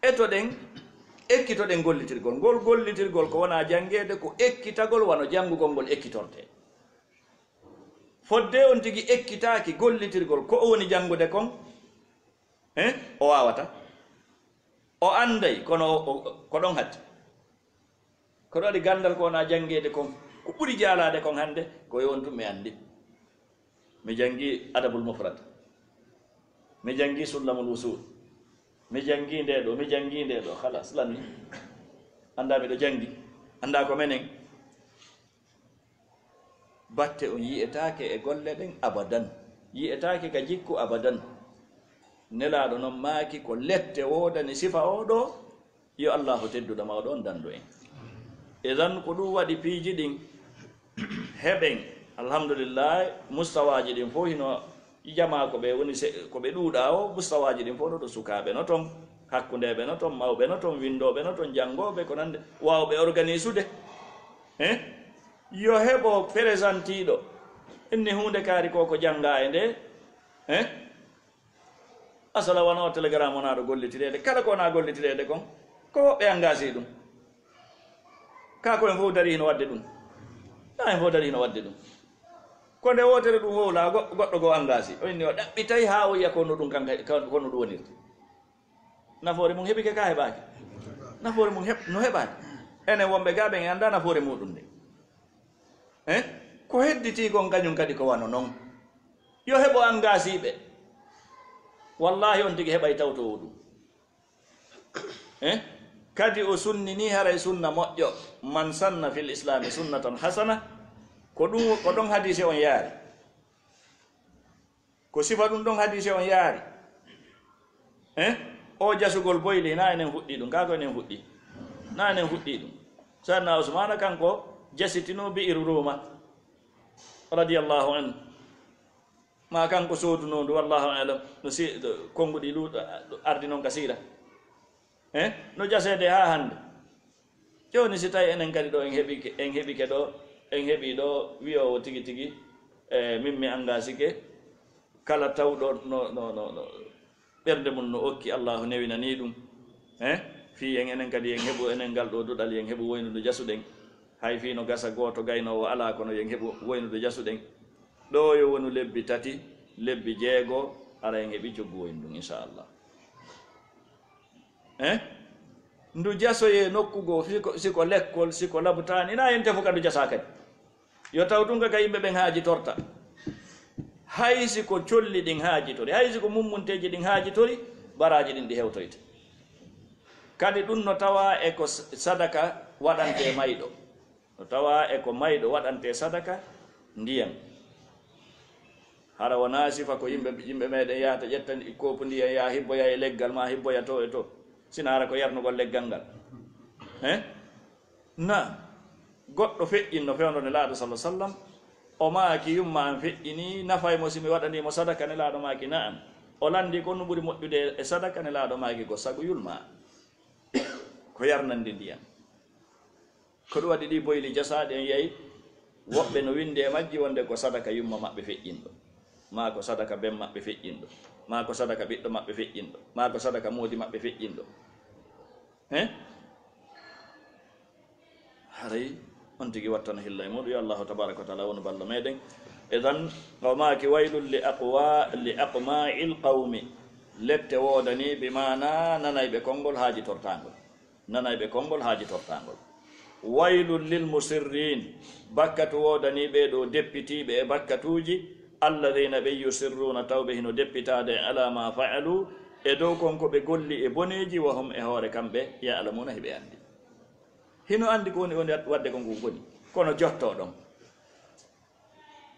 Speaker 2: etoɗen ekkitoɗen gollitirgol ngol gollitirgol ko wona jangede ko ekkitagol wano jangugol ngol ekkitorte fodde on tigi ekkitaki gollitirgol ko woni jangude kon o wawata o anday kono ko ɗon hatti ko ɗo waɗi gandal ko wona jangede kon ko ɓuri jaalade kon hande ko yontum mi andi mi jangi adabul mufrad mi jangi sullamul usul mi jangi nde ɗo halas lanni anda miɗo jangi anda ko menen batte on yi'etake e golle ɗen abadan yi'etake ka jikku abadan nelaɗo noon maaki ko lette wodani sifa oɗo yo allahu tedduɗo mawɗo on dandu en edan ko ɗum waɗi piiji ɗin heɓen alhamdulillah mustawaji ɗin fof hino jama ko ɓe woni ko ɓe ɗuuɗa o mustawaji ɗin fof ɗo ɗo sukaɓe no toon hakkundeɓe no toon mawɓe no toon windoɓe no toon jangoɓe ko nande wawɓe organise ude yo heɓo présentiɗo inni hunde kaari ko janga e nde asala wona o télégramme wona ɗo gollitirede kala ko wona gollitirede kon ko woɓɓe engagé ɗum ka ko en fof dari hino wadde ɗum na en fof dari hino wadde ɗum ko nde wotere ɗum howla goɗɗo go engagé o inni o ɗaɓɓitay ha o yiya kono ɗum kono ɗum wonirde nafoore mum heɓike ka heɓaki nafoore mum no heɓaki enen wonɓe ga ɓen e anda nafoore muɗum nde ko hedditi kon kañum kadi ko wano noon yo heɓo engagé ɓe wallahi on tigi heɓay tawtowo ɗum kadi o sunnini haray sunna moƴƴo man sanna fil islami sunnatan hasana ko ɗon hadise on yaari ko sifa ɗum ɗon hadise on yaari o jasugol boyli na enen fuɗɗi ɗum kako enen fuɗɗi na enen fuɗɗi ɗum sanna ousmana kanko jasitino bi iru ruma radiallahu anhu ma kanko soodunondu wallahu alam no konnguɗi ardi noon ka siira no jasede ha hande joni si tawi enen kadi ɗo en heɓike ɗo en heeɓi ɗo wiyowo tigi tigi min mi engagé kala tawɗo no ɓernde mum no okki allahu newinani ɗum fi enen kadi en heeɓu enen ngal ɗo duɗal yen heeɓu woynude jasuɗen hay fi no gasa goto gaynowo ala kono yen heeɓu woynude jasuɗen ɗo yo wonu lebbi 3 lebbi 6 ara en heeɓi joggu woynu ɗum inchallah ndu jasoye nokkugo siko lekkol siko labtani na en tefo kadu jasa kadi yo taw ɗum kaka yimɓe ɓen haaji torta hay siko colli ɗin haajitori hay siko mummunteji ɗin haajitori baraji ɗin ɗi hewtoyte kadi ɗum no tawa eko sadaka waɗante mayɗo no tawa eko mayɗo waɗante sadaka ndiyam hara wona sifa ko yimɓe meɗen yahata ƴetta kopu ndiyam ya hibboya e leggal ma hibboya to e to sina hara ko yarnugol leggal ngal na goɗɗo feƴƴinno fewndo ne laaɗo sallah sallam o maaki yumma an feƴƴini nafay mo simi waɗanimo sadaka ne laaɗo maaki naam o landi ko no ɓuri moƴƴude e sadaka ne laaɗo maaki ko sagu yulma ko yarnandi ndiyam ko ɗum waɗi ɗi boyli jasaɗi en yeyi woɓɓe no windi e majji wonde ko sadaka yumma maɓɓe feƴƴinɗo ma ko sadaka ben maɓɓe feƴƴinɗo ma ko sadaka ɓiɗɗo maɓɓe feƴƴinɗo ma ko sadaka moodi maɓɓe feƴƴinɗo haray on tigi wattano hilla e muɗum yo allahu tabaraka wa taala wonu balla meɗen edan o maaki waylun li aqma'i lqawmi lette woodani bi mana nanayɓe konngol haaji tortangol nanayɓe konngol haaji tortangol waylun lil musirrin bakkatu woodani ɓe ɗo deppitiɓe e bakkatuji alladina ɓe yusirruna tawɓe hino deppitade ala ma faalu e dow konko ɓe golli e boneji wa hum e hoore kamɓe ya'lamuna heɓe andi hino andi ko woni wadde ko ngu goni kono jotto ɗon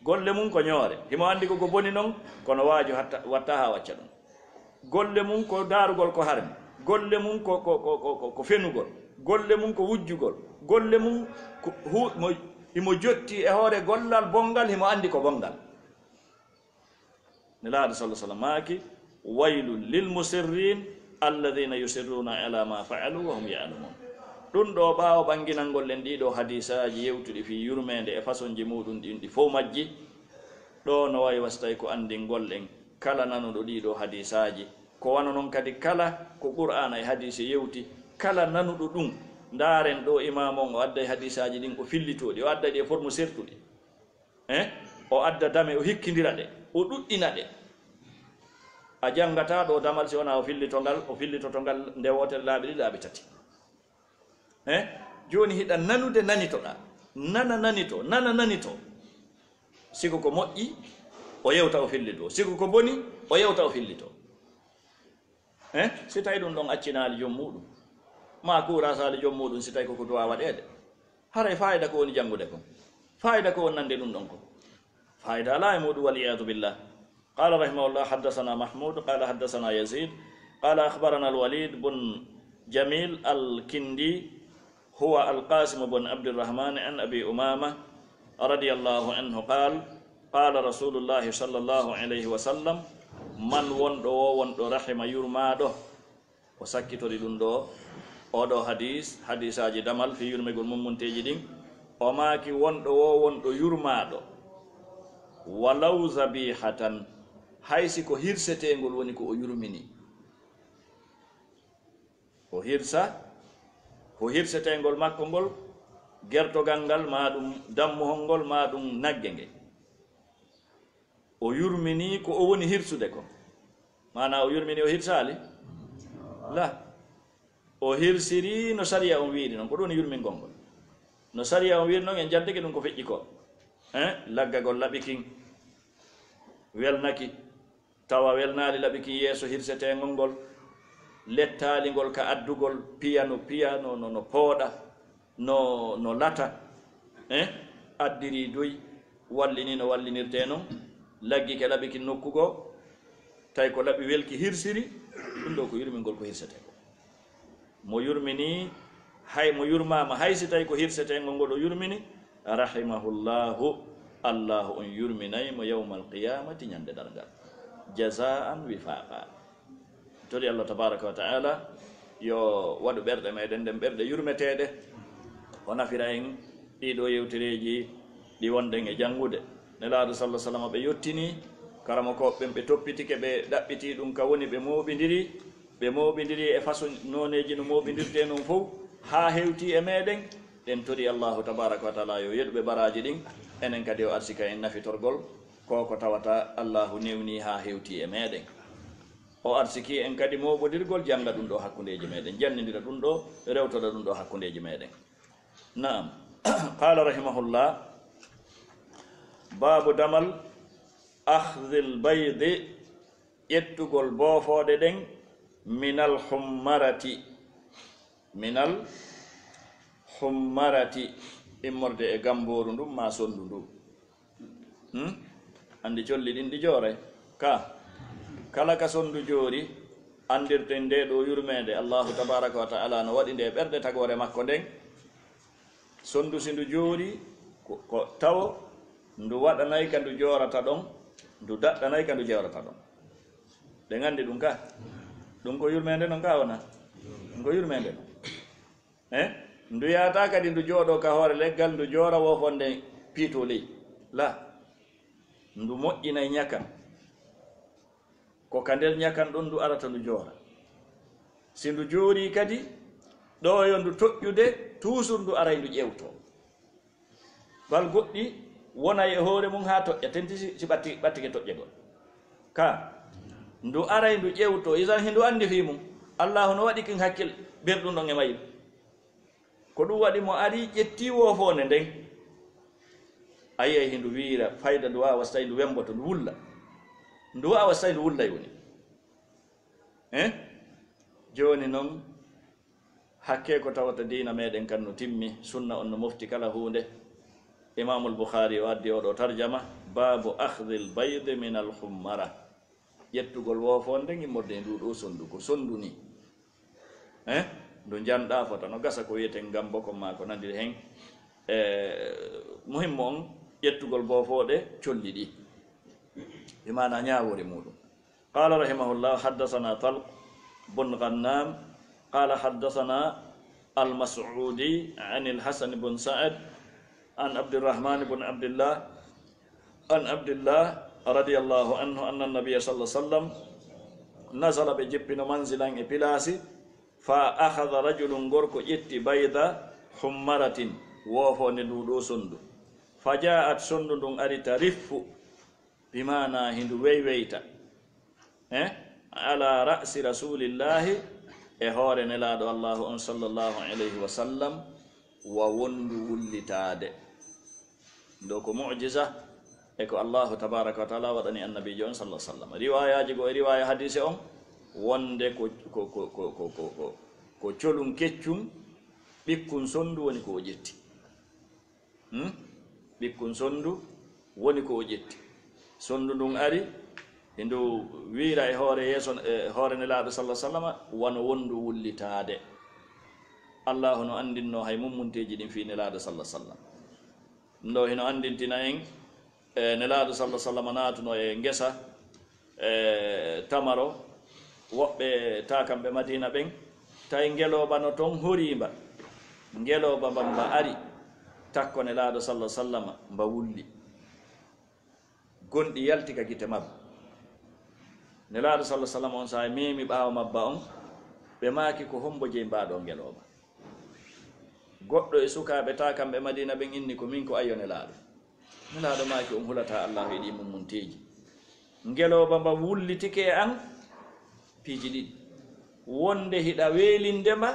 Speaker 2: golle mum ko ñoore himo andi ko boni noon kono waajo watta ha wacca ɗum golle mum ko daarugol ko harmi golle mum ko fenugol golle mum ko wujjugol golle mum imo jotti e hoore gollal bongal himo andi ko bongal nelaaɗo sallam maaki waylun lilmusirrin alladina yusirruna ala ma faalu wa hum yalamun ɗum ɗo ɓaawo ɓanginalngol en ɗiɗo hadisaji yewtuɗi fi yurmede e façon ji muɗum ɗin ɗi fof majji ɗo no wawi wasi tawi ko andingol en kala nanuɗo ɗiɗo hadisaji ko wana noon kadi kala ko qur'ana e hadise yewti kala nanuɗo ɗum ndaren ɗo imam on o adda e hadisaji ɗin o fillitoɗi o adda ɗi e forme sertuɗi o adda dame o hikkidira ɗe o ɗuɗɗina ɗe a janngata ɗo damal si wona o fillitoto ngal nde wotere laaɓi ɗiɗi laaɓi tati joni hiɗa nanude nanitoɗa nana nanito sigo ko moƴƴi o yewta o fillito sigo ko boni o yewta o fillito si tawi ɗum ɗon accinaali joom muɗum ma kurasaali joom muɗum si tawi koko duwa waɗede haray fayida ko woni janngude kon fayida ko won nande ɗum ɗon ko fayida ala e muɗum waliyadu billah قال رحمه الله حدثنا محمود قال حدثنا يزيد قال أخبرنا الوليد بن جميل الكندي هو القاسم بن عبد الرحمن عن أبي أمامة رضي الله عنه قال قال رسول الله صلى الله عليه وسلم من وندو رحم يرماده وسكتو لدندو oɗo hadisaji damal fi yurmegol mummunteji ɗin o maaki wonɗo yurmaɗo walaw zabihatan haysi ko hirsetengol woni ko o yurmini o hirsetengol makko ngol gertogal ngal ma ɗum dammuhol ngol ma ɗum nagge nge o yurmini ko o woni hirsude ko mana o yurmini o hirsali la o hirsiri no sariya on wiiri noon ko ɗum yurmingol ngol no sariya on wiiri noon en jaddike ɗum ko feƴƴi ko laggagol laɓikin welnaki tawa welnaali laɓiki yeeso hirsetengol ngol lettaali ngol ka addugol piya no pooɗa no lata addiri doyi wallini no wallinirte noon laggi ke laɓiki nokkugo tawi ko laɓi welki hirsiri ɗum ɗo ko yurmingol ko hirsetego mo yurmini mo yurmama haysi tawi ko hirsetengol ngol o yurmini rahimahullahu allahu on yurminaymo yawma alqiyamati ñande dargal jazaan wifaqa tori allah tabaraka wa taala yo waɗu ɓerɗe meɗen nden ɓerɗe yurmeteɗe o nafira en ɗiɗo yewtereji ɗi wonɗen e janngude nelaaɗo sallah sallam ɓe yettini karama koɓɓen ɓe toppitike ɓe ɗaɓɓiti ɗum ka woni ɓe moɓidiri e façon noneji no moɓidirte noon fof ha hewti e meɗen ɗen tori allahu tabaraka wa taala yo yeɗuɓe baraji ɗin enen kadi o arsika en nafitorgol koko tawata allahu newni ha hewti e meɗen o arsiki en kadi moɓodirgol janga ɗum ɗo hakkudeji meɗen jannidira ɗum ɗo rewtoɗa ɗum ɗo hakkudeji meɗen naam qala rahimahullah babu damal akhdil baydi ƴettugol boofoɗe ɗen minal hummarati immorde e gamboru ndum ma sondu ndu andi colli ɗin ɗi joore kala ka sondu joori andirten nde ɗo yurmede allahu tabaraka wa taala no waɗi nde ɓerɗe tagore makko nden sondu si ndu joori ko taw ndu waɗanayi ka ndu joorata ɗon ndu daɗɗanayi ka ndu jewrata ɗon ɗe gandi ɗum ka ɗum ko yurmede noon ka wona ɗum ko yurmede noon ndu yahata kadi ndu jooɗo ka hoore leggal ndu joora wofonde piito ley la ndu moƴƴinayi ñakan ko ka nder ñakan ɗon ndu arata ndu joora si ndu joori kadi ɗo yo ndu toƴƴude toujours ndu aray ndu ƴewto bal goɗɗi wona e hoore mum ha toƴƴa tenti si ɓattike toƴƴegol ka ndu aray ndu ƴewto isan hindu andi fi mum allahu no waɗi kin hakkil berɗum ɗon e mayi ko ɗum waɗi mo ari ƴetti woofone nden a yiyay hindu wiira fayda ndu wawa so tawi ndu wemboto ndu wulla ndu wawa so tawi ndu wullay woni joni noon hakke ko tawata dina meɗen kan no timmi sunna on no mofti kala hunde imamul bukhari o addi oɗo tarjama babu akhdi lbayde min alhummara ƴettugol wofonde gimmorde nduɗo sondu ko sondu ni ndu janɗa fota no gasa ko wiyeten gambo ko ma ko nandir hen muhimmo on ƴettugol bofoɗe colli ɗi bimana ñawore muɗum qala rahimahullah haddasana talq bun gannam qala haddasana almasudi an alhasan bun sa'ad an abdirrahman bun abdillah an abdillah radiyallahu anhu anna nabiyya sallallahu alaihi wasallam nazala be jippino manzilan e pilasi fa akhadha rajulun gorko ƴetti bayda hummaratin wofonde nduɗo sondu fa ja'at sondu ndun ari tariffu bimana hindu weyweyta ala ra'si rasulillahi e hoore nelaɗo allahu on sallallahu alayhi wa sallam wa wondu wullitade ndo ko mu'jiza e ko allahu tabaraka wa taala waɗani annabijo on sallah sallam riwayaji go e riwaya hadise on wonde ko colum keccum ɓikkun sondu woni ko o ƴetti ɓikkun sondu woni ko o ƴetti sondu ndun ari hindu wiira e hoore yeeso hoore nelaɗo sallah sallam wono wondu wullitade allahu no andinno hay mummunteji ɗin fi nelaɗo sallah sallam ndo hino andintina en nelaɗo sallah sallam natuno e ngesa tamaro woɓɓe takamɓe madina ɓen tawi ngeloba no toon horimba ngeloba mbamba ari takko nelaɗo sallah sallam mba wulli gonɗi yalti ka gite mabba nelaɗo sallah sallam on sa memi ɓawa mabba on ɓe maaki ko hombo jeyi mbaɗo ngeloba goɗɗo e sukaɓe ta kamɓe madina ɓen inni ko min ko ayo nelaɗo maaki on hulata allahu e ɗi mummunteji ngeloba mba wullitike e an piiji ɗiɗi wonde hiɗa weelindema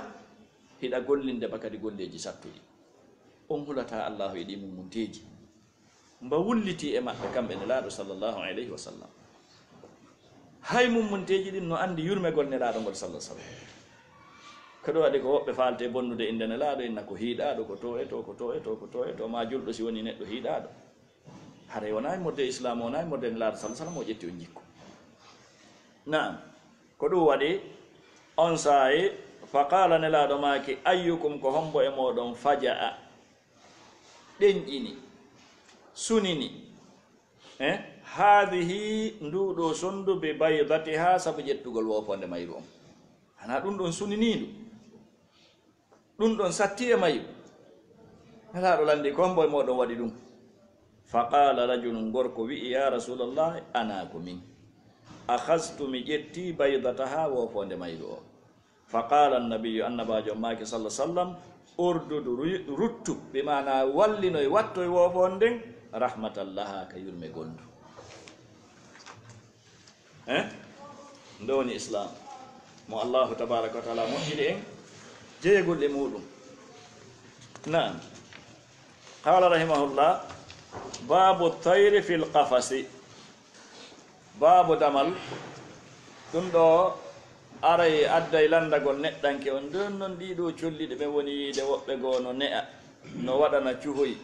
Speaker 2: hiɗa gollindema kadi golleji sattuɗi on hulata allahu e ɗi mummunteji mba wulliti e maɓɓe kamɓe nelaɗo sallllahu alayhi wa sallam hay mummunteji ɗin no andi yurmegol nelaɗo ngol sallah sallam ko ɗo waɗi ko woɓɓe falte bonnude inde nelaɗo inna ko hiiɗaɗo ko to e to ko to e to ko to e to ma julɗo si woni neɗɗo hiiɗaɗo haray wonayi modde islam wonayi modde nelaɗo sallah sallam o ƴetti on jikku naam ko ɗum waɗi on saayi fa qala nelaɗo maki ayyukum ko hombo e moɗon faja'a ɗenƴini sunini hadihi nduɗo sondu be baydatiha sabu ƴettugol wofonde mayru on hana ɗum ɗon suniniɗu ɗum ɗon satti e mayru nelaɗo landi ko hombo e moɗon waɗi ɗum fa qala rajulun gorko wi'i ya rasulallah ana ko min akhadtu mi ƴetti baydataha wofonde mayru o fa qala annabiyu annabajo maki sallah sallam urdudu ruttu bimana wallinoy wattoy wofonden rahmatallaha ka yurme gondu nde woni islam mo allahu tabaraka wa taala moƴƴiɗi en jeegolle muɗum nan qala rahimahullah babu tayri fi lqafasi babu damal ɗum ɗo aray adday landagol neɗɗanke on nden noon ɗiɗo colliɗe ɓe woni yiide woɓɓe goo no ne'a no waɗana cuhoy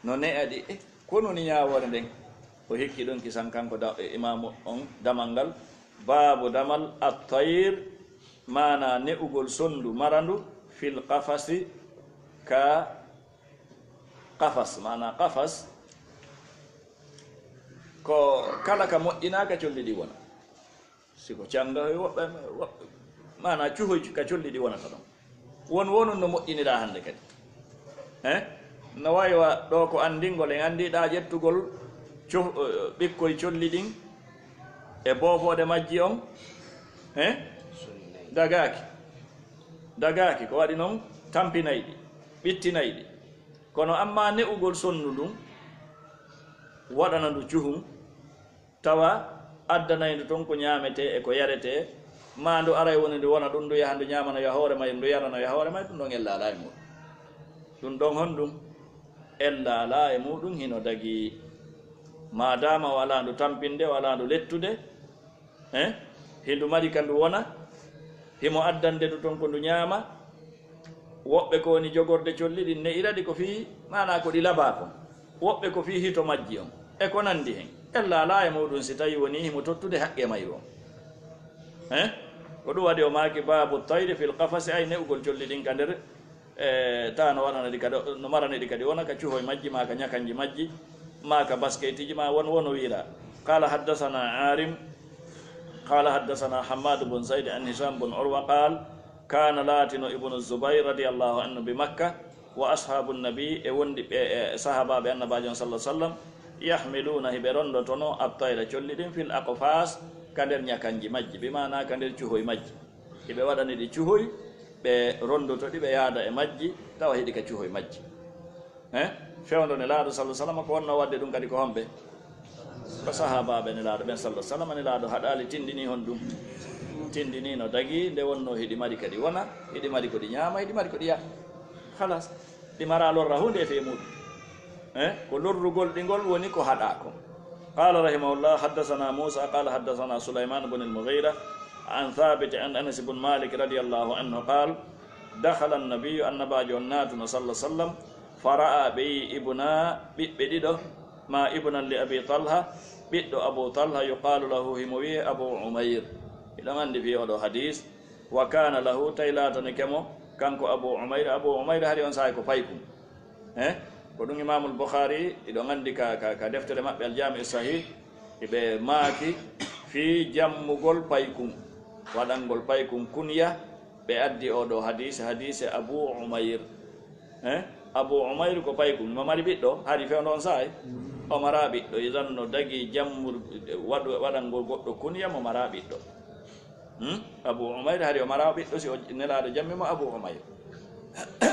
Speaker 2: no ne'a ɗi kono ni ñawore nden o hikki ɗon kisan kanko imamu on damal ngal babu damal attayr mana ne'ugol sondu marandu fil qafasi ka qafas mana qafas ko kala ka moƴƴinaka colliɗi wona siko canga woɓɓe mana cuhoy ka colliɗi wonata ɗon wonon no moƴƴiniɗa hande kadi no waywa ɗo ko andingol en andiɗa ƴettugol ɓikkoye colli ɗin e boofode majji on dagaki ko waɗi noon tampinayɗi ɓittinayɗi kono amma ne'ugol sonnu ɗum waɗana ndu cuhum tawa addanaydu toon ko ñamete e ko yarete ma ndu aray woni ndu wona ɗum ndu yaha ndu ñamano ya hoore may ndu yarano ya hoore may ɗum ɗon ellala e muɗum ɗum ɗon honɗum ellala e muɗum hino dagi madama wala ndu tampinde wala ndu lettude hindu mari ka ndu wona himo addande ndu toon ko ndu ñaama woɓɓe ko woni jogorde colli ɗin ne iraɗi ko fi mana ko ɗi laba kon woɓɓe ko fi hito majji on e ko nandi hen ella ala e muɗum si tawi woni himo tottude haqqe may o ko ɗum waɗi o maaki babu tayri fil qafasi ay ne'ugol colli ɗin ka nder ta no waɗanaɗi kadi no maraneɗi kadi wona ka cuhoye majji ma ka ñakanji majji ma ka basketiji ma wono wiira qala haddasana arim qala haddasana hammad bun zayd an hisam bun urwa qal kana latino ibnu zubayr radiallahu anhu bi makka wa ashabu nabi e wondi ɓe sahabaɓe annabaji on sallah sallam yahmiluna hiɓe rondotono abtayra colli ɗin fil aqfas ka nder ñakanji majji bimana ka nder cuhoy majji hiɓe waɗani ɗi cuhoy ɓe rondoto ɗi ɓe yaada e majji tawa hiɗi ka cuhoy majji fewdo ne laaɗo sallah sallam ko wonno wadde ɗum kadi ko homɓe ko sahabaɓe ne laaɗo ɓen sallah sallam ne laaɗo haɗali tindini hon ɗum tindini no dagi nde wonno hiɗi mari kadi wona hiɗi mari ko ɗi ñaama hiɗi mari ko ɗi yaha halas ɗi mara lorra hunde e fe muɗum ko lorrugol ɗigol woni ko haɗa ko qala rahimahullah haddasana musa qala haddasana sulayman bne almughira an thabit an anas bne malik radiallahu anhu qal dakhala annabiyu annabajo on natuno sallah sallam fara'a ɓeyi ibna ɓiɓɓe ɗiɗo ma ibnan li abi talha ɓiɗɗo abu talha yuqalu lahu himo wiye abu umayr iɗon andi fi oɗo hadis wa kana lahu tay latani kemo kanko abu umayr hari on sahay ko paykum ko ɗum imamul boukhari iɗon andi ka deftere maɓɓe aljami sahih eɓe maaki fi jammugol paykum waɗangol paykum kunya ɓe addi oɗo hadise abu umayr abu umayr ko paykum mo mari ɓiɗɗo hari fewndo on sahay o mara ɓiɗɗo idan no dagi jammur waɗangol goɗɗo kunya mo mara ɓiɗɗo abu umayr hari o mara ɓiɗɗo si o nelaɗo jammimo abu umayr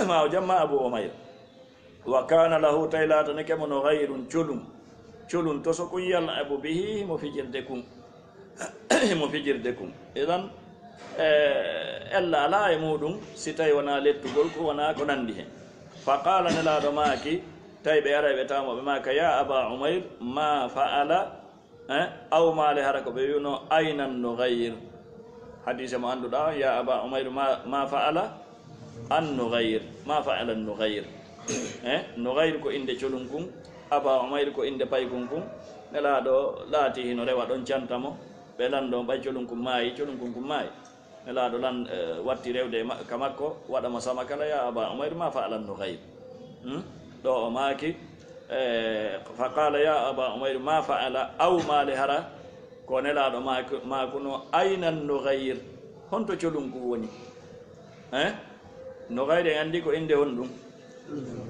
Speaker 2: ma o jamma abu umayr wa kana lahu taylatani kemo no gayrun culum to so kun yalabu bihi mo fijirde kum idan ella ala e muɗum si tawi wona lettugol ko wona ko nandi hen fa qala nelaɗo maaki tawi ɓe ara ɓe tamoɓe maka ya aba umayr ma fa'ala aw male hara ko ɓe wiwno aynan no gayr hadise mo annduɗa on ya aba umayr ma fa'ala an no gayr ma fa'ala no gayr no gayr ko inde colum kum aba umayr ko inde paykum kum nelaɗo laati hino rewa ɗon cantamo ɓe lando ɓay colum kum maayi nelaɗo lan watti rewde ka makko waɗamo sama kala ya aba umayr ma fa'alan no gayr ɗo o maaki fa qala ya aba umayr ma fa'ala aw male hara ko nelaɗo makuno aynan no gayr honto colum kum woni no gayr en andi ko inde hon ɗum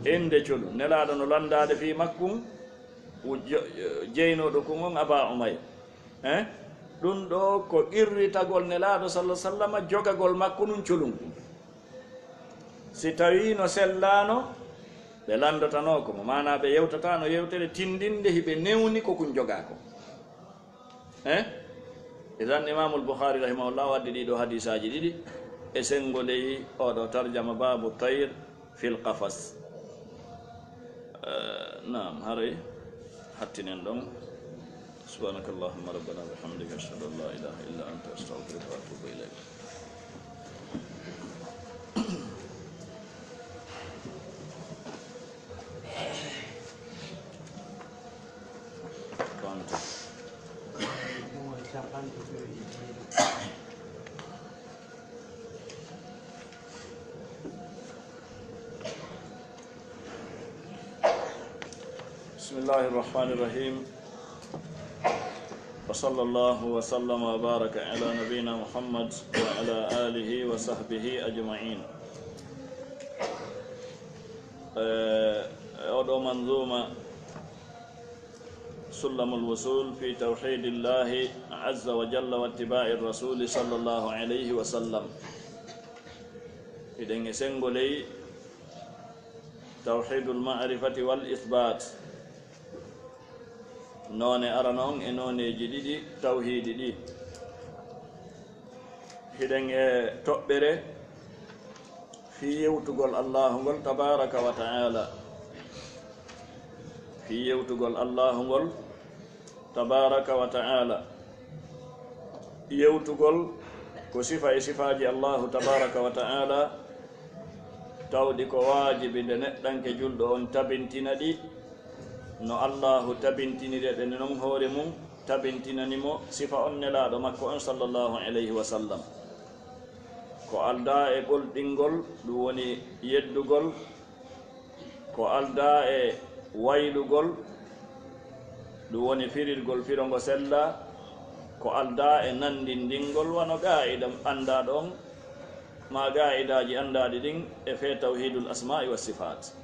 Speaker 2: inde colum nelaɗo no landade fi makkum jeynoɗo kum on aba umayr ɗum ɗo ko irritagol nelaɗo sallah sallam jogagol makko num colum kum si tawi no sellano ɓe landotanoko mo mana ɓe yewtata no yewtere tindinde hiɓe newni ko kum joga ko idan imamul boukhari rahimahullah waddi ɗiɗo hadisaji ɗiɗi e sengoleyi oɗo tarjama babu tayr fil qafas naam haray hattinen ɗon subhanaka allahumma rabbana bihamdika ashhadu an la ilaha illa anta astaghfiruka wa atubu ilayk بسم الله الرحمن الرحيم وصلى الله وسلم وبارك على نبينا محمد وعلى آله وصحبه أجمعين أودو منظومة سلم الوصول في توحيد الله عز وجل واتباع الرسول صلى الله عليه وسلم إذن سنقولي توحيد المعرفة والإثبات none aranon e noneji ɗiɗi tawhidi ɗi hiɗen e toɓɓere fi yewtugol allahu ngol tabaraka wa ta'ala fi yewtugol allahu ngol tabaraka wa ta'ala yewtugol ko sifa e sifaji allahu tabaraka wa ta'ala tawɗi ko wajibi nde neɗɗanke julɗo on tabintina ɗi no allahu tabintinire non hoore mum tabintinanimo sifa on nelaɗo makko on sallllahu alayhi wa sallam ko alda e ɓolɗingol ɗum woni yeddugol ko alda e waylugol ɗum woni firirgol firongo sella ko alda e nandindingol wano ga'ida andaɗo on ma ga'idaji andaɗi ɗin e fe tawhidul asma'i wa sifat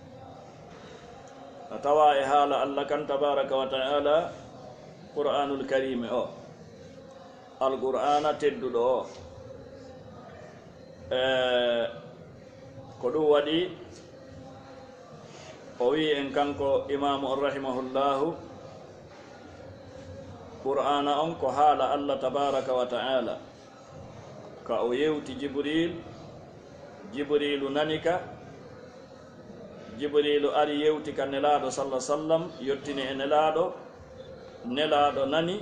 Speaker 2: a tawa e haala allah kan tabaraka wa ta'ala qur'anul karime o alqur'ana tedduɗo o ko ɗum waɗi o wi en kanko imamu on rahimahullahu qur'ana on ko haala allah tabaraka wa ta'ala ka o yewti jibrilu nanika jibrilu ari yewti ka nelaɗo sallah sallam yettini e nelaɗo nani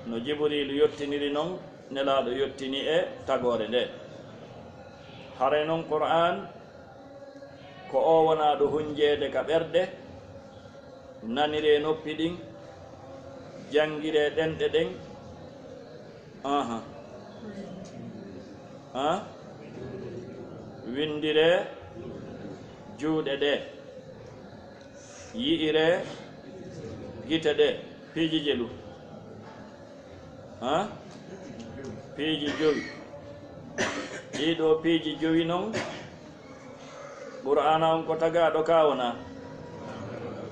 Speaker 2: no jibrilu yettiniri noon nelaɗo yettini e tagore nde hare noon qur'an ko o wona ɗo hunjede ka ɓerɗe nanire noppi ɗin jangire ɗenɗe ɗen windire juuɗe ɗe yi'ire gite ɗe piiji jelu piiji jowi ɗiɗo piiji jowi noon qur'ana on ko tagaɗo ka wona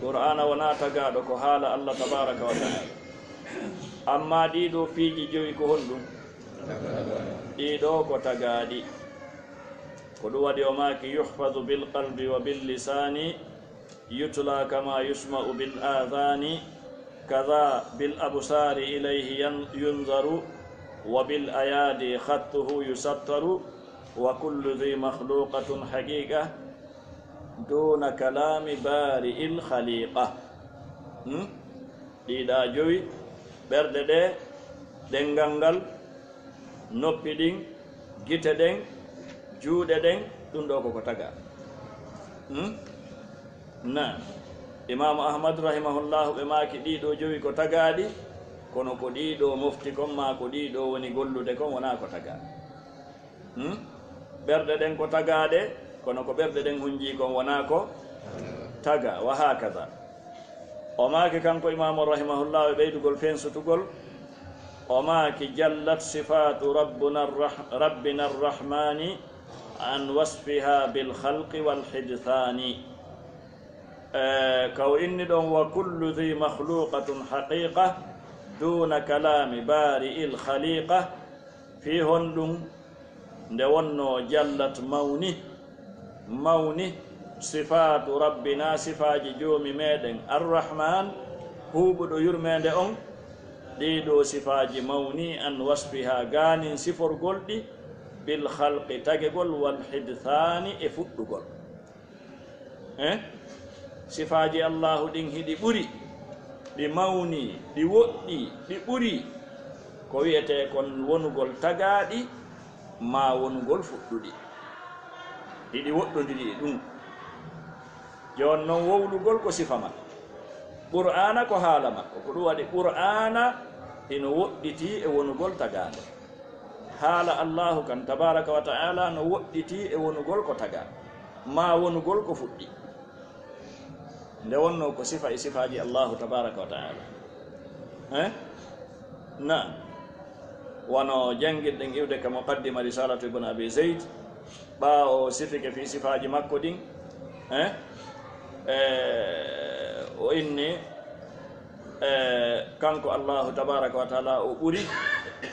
Speaker 2: qur'ana wona tagaɗo ko haala allah tabaraka wa ta'ala amma ɗiɗo piiji jowi ko honɗum ɗiɗo ko tagaɗi ko ɗum waɗi o maki yuhfadu bilqalbi wa billisani yutla kama yusma'u bil adhani kada bil absari ilayhi yunzaru wa bil ayadi khattuhu yusattaru wa kullu dhi makhluqatun haqiqa duna kalami bari'il khaliqa ɗiɗa jowi ɓerɗe ɗe ɗengal ngal noppi ɗin gite ɗen juuɗe ɗen ɗum ɗo koko taga na imamu ahmad rahimahullahu ɓe maki ɗiɗo jowi ko tagaɗi kono ko ɗiɗo mofti kon ma ko ɗiɗo woni gollude kon wona ko taga ɓerɗe ɗen ko tagaɗe kono ko ɓerɗe ɗen hunji kon wona ko taga wa hakaza o maki kanko imamu rahimahullahu e ɓeydugol fensutugol o maki jallat sifatu rabbina arrahmani an wasfiha bilhalqi walhidthani kaw inni ɗon wa kullu dhi makhluqatun haqiqa duna kalami bari'il khaliqa fi honɗum nde wonno jallat mawni sifatu rabbina sifaji joomi meɗen arrahman huɓuɗo yurmede on ɗiɗo sifaji mawni an wasfiha ganin siforgol ɗi bil halqi tagegol wal hidthani e fuɗɗugol sifaji allahu ɗin hiɗi ɓuri ɗi mawni ɗi woɗɗi ɗi ɓuri ko wiyete kon wonugol tagaɗi ma wonugol fuɗɗuɗi hiɗi woɗɗodiri ɗum jon noon wowlugol ko sifa ma qur'ana ko haala makko ko ɗum waɗi qur'ana ino woɗɗiti e wonugol tagaɗe haala allahu kan tabaraka wa ta'ala no woɗɗiti e wonugol ko taga ma wonugol ko fuɗɗi nde wonno ko sifa e sifaji allahu tabaraka wa ta'ala na wono jangirɗen iwde ka muqaddima risalatu ibn abi zayd ɓawo sifike fi sifaji makko ɗin o inni kanko allahu tabaraka wa taala o ɓuri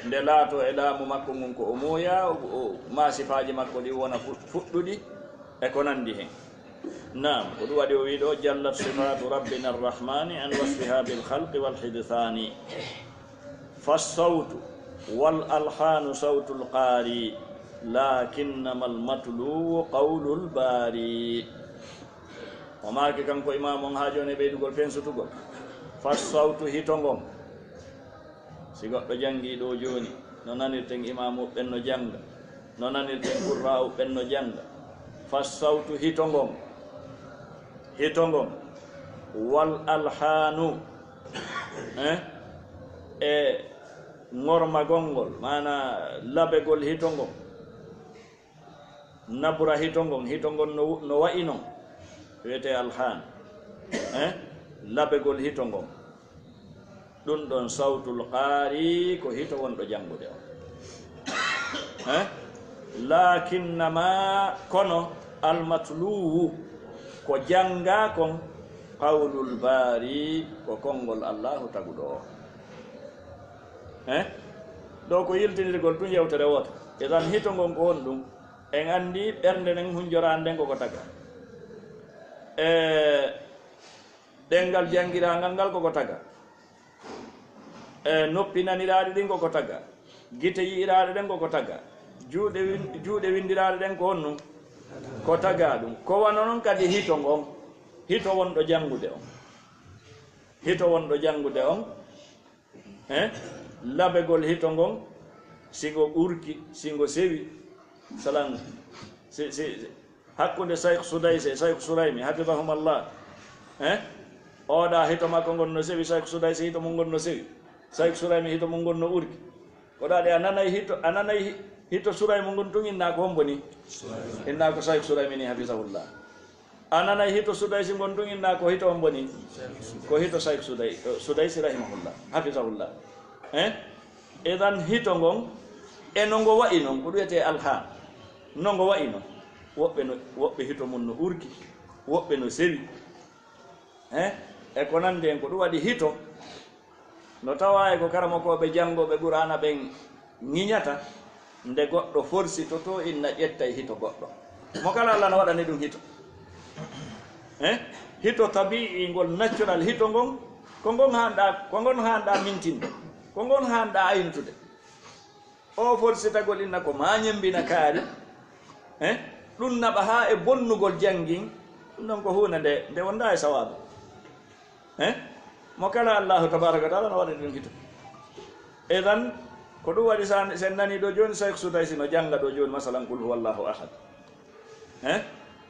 Speaker 2: nde laato e laamu makko ngun ko o muuya ma sifaji makko ɗi wona fuɗɗuɗi e ko nandi hen nam ko ɗum waɗi o wiɗo jallat sifatu rabbina arrahmani an wasfiha bilhalqi walhidthani fassawtu wal alhanu sawtu lqaari lakinnama almatluwu qawlu lbaari o maaki kanko imam on ha joni ɓeydugol fensutugol fassawtu hitongon si goɗɗo jangi ɗo joni no nanirten imamu ɓenno janga no nanirten qurra'u ɓenno janga fassawtu hitongon wal alhanu e ngormagol mana labegol hitongo nabura hitongo no wa'ino wiyete alhan labegol hitongo ɗum ɗon sawtul qari ko hito wonɗo jangude o lakinnama kono almatluwu ko janga kon qawlul bari ko konngol allahu taguɗo o ɗo ko yiltinirgol tun yewtere woto etan hito ngon ko won ɗum en andi ɓernde nden hunjorande nden koko taga ɗengal jangirangal ngal koko taga noppi naniraɗe ɗin koko taga gite yiiraɗe ɗen koko taga juuɗe windiraɗe ɗen ko honɗum ko taga ɗum ko wano noon kadi hito ngon hito wonɗo jangude on hito wonɗo jangude on labegol hito ngon sigo ɓurki singo sewi salan hakkude Cheikh Soudayse Cheikh Souraymi hafizahumallah oɗa hito makko gonno sewi Cheikh Soudayse hito mum gonno sewi Cheikh Souraymi hito mum gonno ɓurki oɗaɗe a nanay hito Souraymi gon tun inna ko hombo ni inna ko Cheikh Souraymi ni hafizahullah a nanay hito Soudayse gon tun inna ko hito hombo ni ko hito Cheikh Soudayse rahimahullah hafizahullah edan hito ngon enongo wa'i noon ko ɗuyete alha nongo wa'i noon woɓɓe hito mum no ɓurki woɓɓe no sewi e ko nandi en ko ɗum waɗi hito no tawa e ko karamokoɓe janngoɓe qur'ana ɓen ñiñata nde goɗɗo forsitoto inna ƴetta e hito goɗɗo mo kala Allah no waɗani ɗum hito hito tabi'i ngol natural hito ngon ko ngon hanɗa mintinde ko ngon hanɗa ayntude o forsitagol inna ko ma ñembina kaari ɗum naɓa ha e bonnugol janngin ɗum ɗon ko hunde nde wonda e sawabu mo kala allahu tabaraka wa taala no waɗa ɗum hito edan ko ɗum waɗi sen nani ɗo joni Cheikh Soudaysi no janga ɗo joni masalan qul huwallahu ahad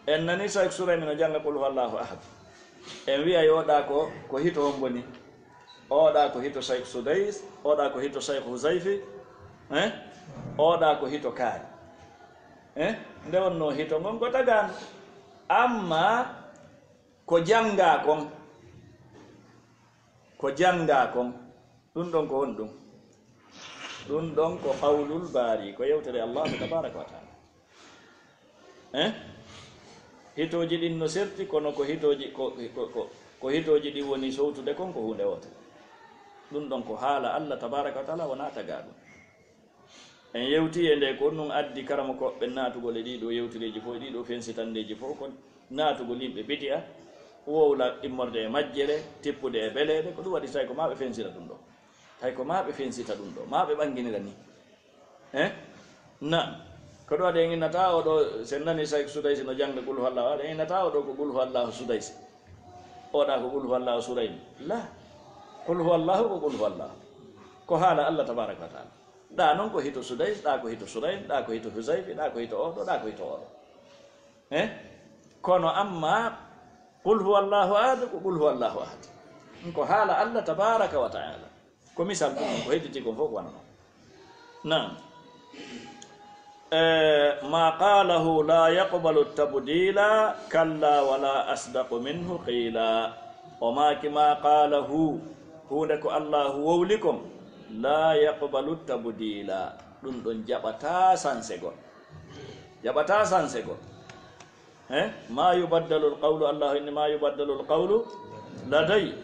Speaker 2: en nani Cheikh Souraymi no janga qul huwallahu ahad en wiya yoɗa ko hito on boni oɗa ko hito Cheikh Soudays oɗa ko hito Cheikh Huzayfi oɗa ko hito kaari nde wonno hito ngon ko tagano amma ko janga kon ɗum ɗon ko won ɗum ɗon ko qawlul bari ko yewtere allahu tabaraka wa taala hitoji ɗin no serti kono ko hitoji ko hitoji ɗi woni sowtude kon ko hunde wote ɗum ɗon ko haala allah tabaraka wa taala wona taga ɗum en yewti e nde ko ɗum addi karama koɓɓe natugol e ɗiɗo yewtireji fof ɗiɗo fensitandeji fof ko natugol yimɓe bidi'a wowla immorde e majjere tippude e beleɗe ko ɗum waɗi tawi ko maɓe fensita ɗum ɗo tawi ko maɓe fensita ɗum ɗo maɓe ɓanginira ni na ko ɗum waɗi en innata oɗo sen nani Cheikh Soudaysi no jangga qul huwallahu ahad en innata oɗo ko qul huwallahu Soudaysi oɗa ko qul huwallahu Souraymi la qul huwallahu ko qul huwallahu ko haala allah tabaraka wa taala ɗa noon ko hito Soudays ɗa ko hito Souraymi ɗa ko hito Husayfi ɗa ko hito oɗo ɗa ko hito oɗo kono amma qul huwallahu ahad ko qul huwallahu ahad ko haala allah tabaraka wa taala ko misal ko hedditi kon fof wona noon nam ma qalahu la yaqbalu tabdila kalla wala asdaqu minhu qila o maki ma qalahu hunde ko allahu wowli kon la yaqbalu tabdila ɗum ɗon jaɓata sansegol ma yubaddalu lqawlu allahu inni ma yubaddalu lqawlu laday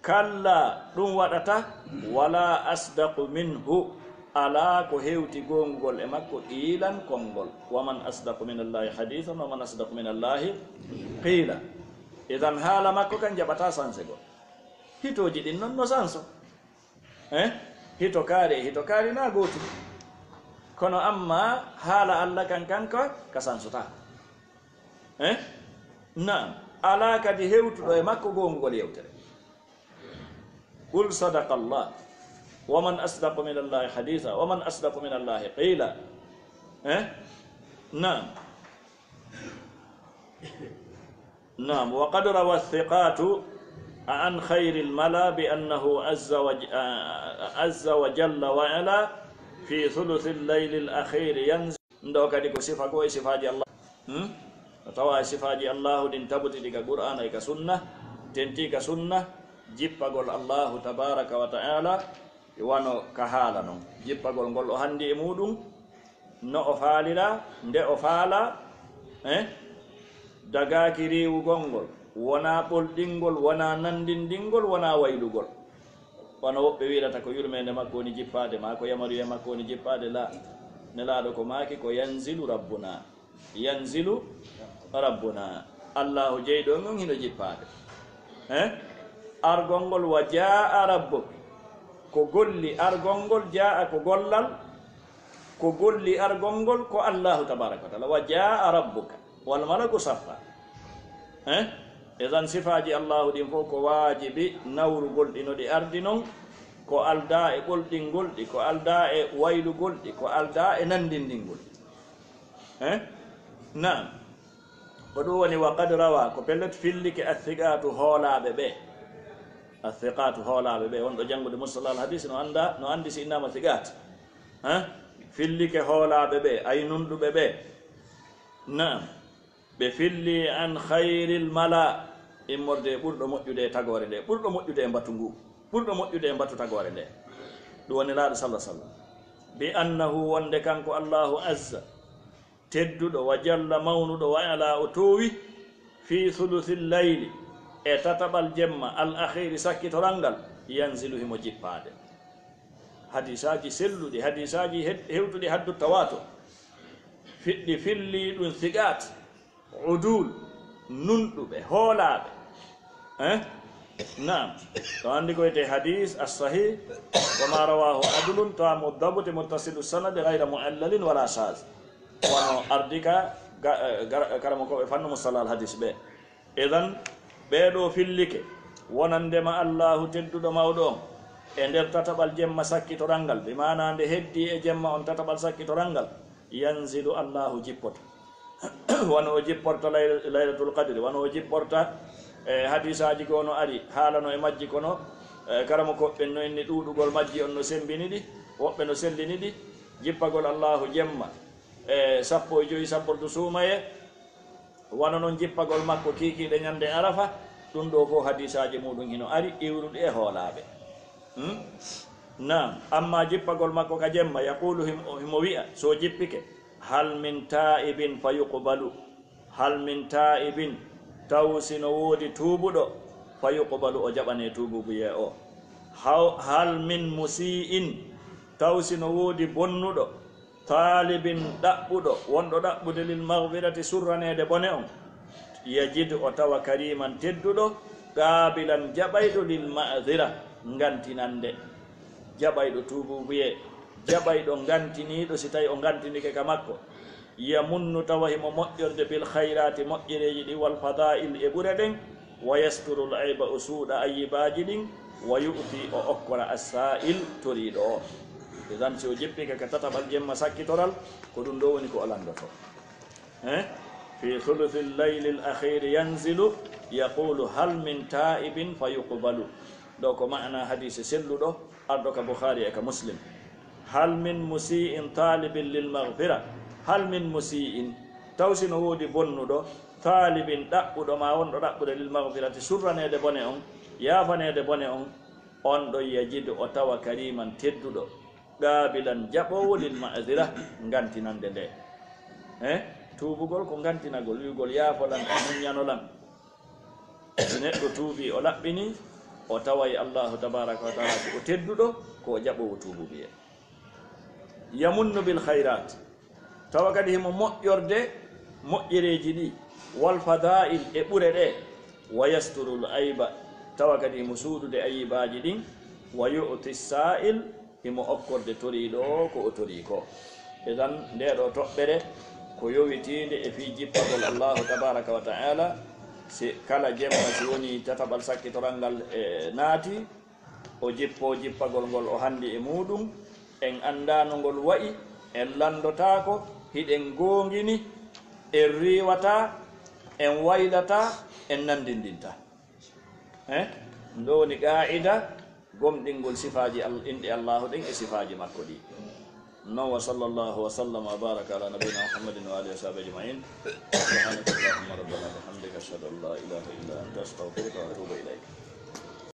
Speaker 2: kalla ɗum waɗata wala asdaqu minhu ala ko hewti gongol e makko qiilan konngol waman asdaqu min allahi hadithan waman asdaqu min allahi qiila idan haala makko kan jaɓata sansegol hitoji ɗin noon no sanso hito kaari na gooti kono amma haala allah kan kanka ka sansota naam ala kadi hewtuɗo e makko gongol yewtere qul sadaqa allah waman asdaqu min allahi haditha waman asdaqu min allahi qila naam نعم. وقد روى الثقات عن خير الملا بأنه عز وجل وعلا في ثلث الليل الأخير ينزل ndo kadi ko sifa ko e sifaji Allah tawa sifaji Allah din tabuti diga Qur'an e ka sunna tenti ka sunna jippagol Allah tabaraka wa ta'ala wano ka hala non jippagol gol o handi e mudum no o faalira nde o faala dagaki riwu gongol wona ɓolɗingol wona nandindingol wona waylugol wono woɓɓe wiirata ko yurmede makko woni jippade ma ko yamaruye makko woni jippade la nelaɗo ko maaki ko yanzilu rabbuna allahu jeyɗo ngon hino jippade argol ngol wa jaa rabbuk ko golli argol ngol jaa ko gollal ko golli argol ngol ko allahu tabaraka wa taala wa jaa rabbuka wal malaku saffa edan sifaji allahu ɗin fof ko waajibi nawrugol ɗi no ɗi ardi noon ko alda e ɓolɗingol ɗi ko alda e waylugol ɗi ko alda e nandindingol naam ko ɗum woni wa qad rawa ko pellet fillike athiqatu hoolaɓe ɓe wonɗo janngude mustalah al hadis no andi si innama thiqat fillike hoolaɓe ɓe ay nunɗuɓe ɓe naam ɓe filli an hayril mala immorde ɓurɗo moƴƴude e tagore nde ɓurɗo moƴƴude e mbatu ngu ɓurɗo moƴƴude e mbatu tagore nde ɗum woni laaɗo sallah sallam bi annahu wonde kanko allahu azza tedduɗo wa jalla mawnuɗo wa ala o towi fi thuluthil layli e tataɓal jemma al akhiri sakkitoral ngal yanzilu himo jippade hadisaji selluɗi hadisaji hewtuɗi haddu tawato fiɗɗi filli ɗum thiqat udul nunɗuɓe hoolaɓe naam to andi koyte hadis as-sahih wa ma rawahu adlun tamu dabut muttasilu sanad ghayra muallalin wala shaz wono ardika karamo ko fannu musalla al hadis ɓe idan ɓeɗo fillike wonandema allahu tedduɗo mawɗo on e nder tataɓal jemma sakkitoral ngal ɓe mana nde heddi e jemma on tataɓal sakkitoral ngal yanzilu allahu jippoto wono o jipporta laylatul qadri wono o jipporta hadisaji ko no ari haalano e majji kono karamo koɓɓen no inni ɗuɗugol majji on no sembini ɗi woɓɓe no sellini ɗi jippagol allahu jemma sappo e joyi sappordu suumaye wano noon jippagol makko kikiɗe ñande arafa ɗum ɗo fof hadisaji muɗum hino ari iwruɗi e hoolaɓe nam amma jippagol makko ka jemma yaqulu himo wi'a so jippike hal min ta'ibin fa yuqbalu hal min ta'ibin taw sino woodi tuubuɗo fa yuqbalu o jaɓane tuububuye o hal min musi'in taw sino woodi bonnuɗo talibin ɗaɓɓuɗo wonɗo ɗaɓɓude lil maghfirati surranede bone on yajid o tawa kariman tedduɗo qabilan jaɓayɗo lil ma'dhira ngantinande jaɓayɗo tuububuye jaɓayɗo ngantiniɗo si tawi o ngantinike ka makko yamunnu tawa himo moƴƴorde bil hayrati moƴƴereji ɗi wal fadail e ɓure ɗen wa yasturu l ayba o suuɗa ayibaji ɗin wa yu'ti o okkora as-sa'il toriɗo o idan si o jippike ka tataɓal jemma sakkitoral ko ɗum ɗo woni ko o landoto fi thuluthi llayli l akhiri yanzilu yaqulu hal min ta'ibin fa yuqbalu ɗo ko ma'na hadise selluɗo arɗo ka boukhari e ka muslim hal min musi'in talibin lil maghfira hal min musi'in taw sino woodi bonnuɗo talibin ɗaɓɓuɗo ma wonɗo ɗaɓɓude lil maghfirati surranede bone on yafanede bone on on ɗo yajid o tawa kariman tedduɗo qabilan jaɓowo lil ma'dhira ngantinande nde tuubugol ko ngantinagol wiigol yaafolan e muñanolan so neɗɗo tuubi o laɓɓini o taway allahu tabaraka wa taala ko o tedduɗo ko o jaɓowo tuubu biye yamunnu bil khayrat tawa kadi himo moƴƴorde moƴƴereji ɗi wal fadail e ɓure ɗe wa yasturul ayba tawa kadi himo suudude ayibaji ɗin wa yu'ti sa'il himo okkorde toriɗo ko o tori ko idan ndeɗo toɓɓere ko yowitinde e fi jippagol allahu tabaraka wa taala si kala jemma si woni tataɓal sakkitoral ngal e naati o jippo jippagol ngol o handi e muɗum en andano ngol wayi en landotako hiɗen gongini en riwata en waylata en nandindinta ndo woni qa'ida gomɗingol sifaji inɗe allahu ɗin e sifaji makko ɗi non wa sallallahu wa sallam wa baraka ala nabiyina muhammadin wa alihi wa sahbihi ajma'in subhanaka allahumma rabbana wa bihamdika ashhadu an la ilaha illa anta astaghfiruka wa atubu ilayk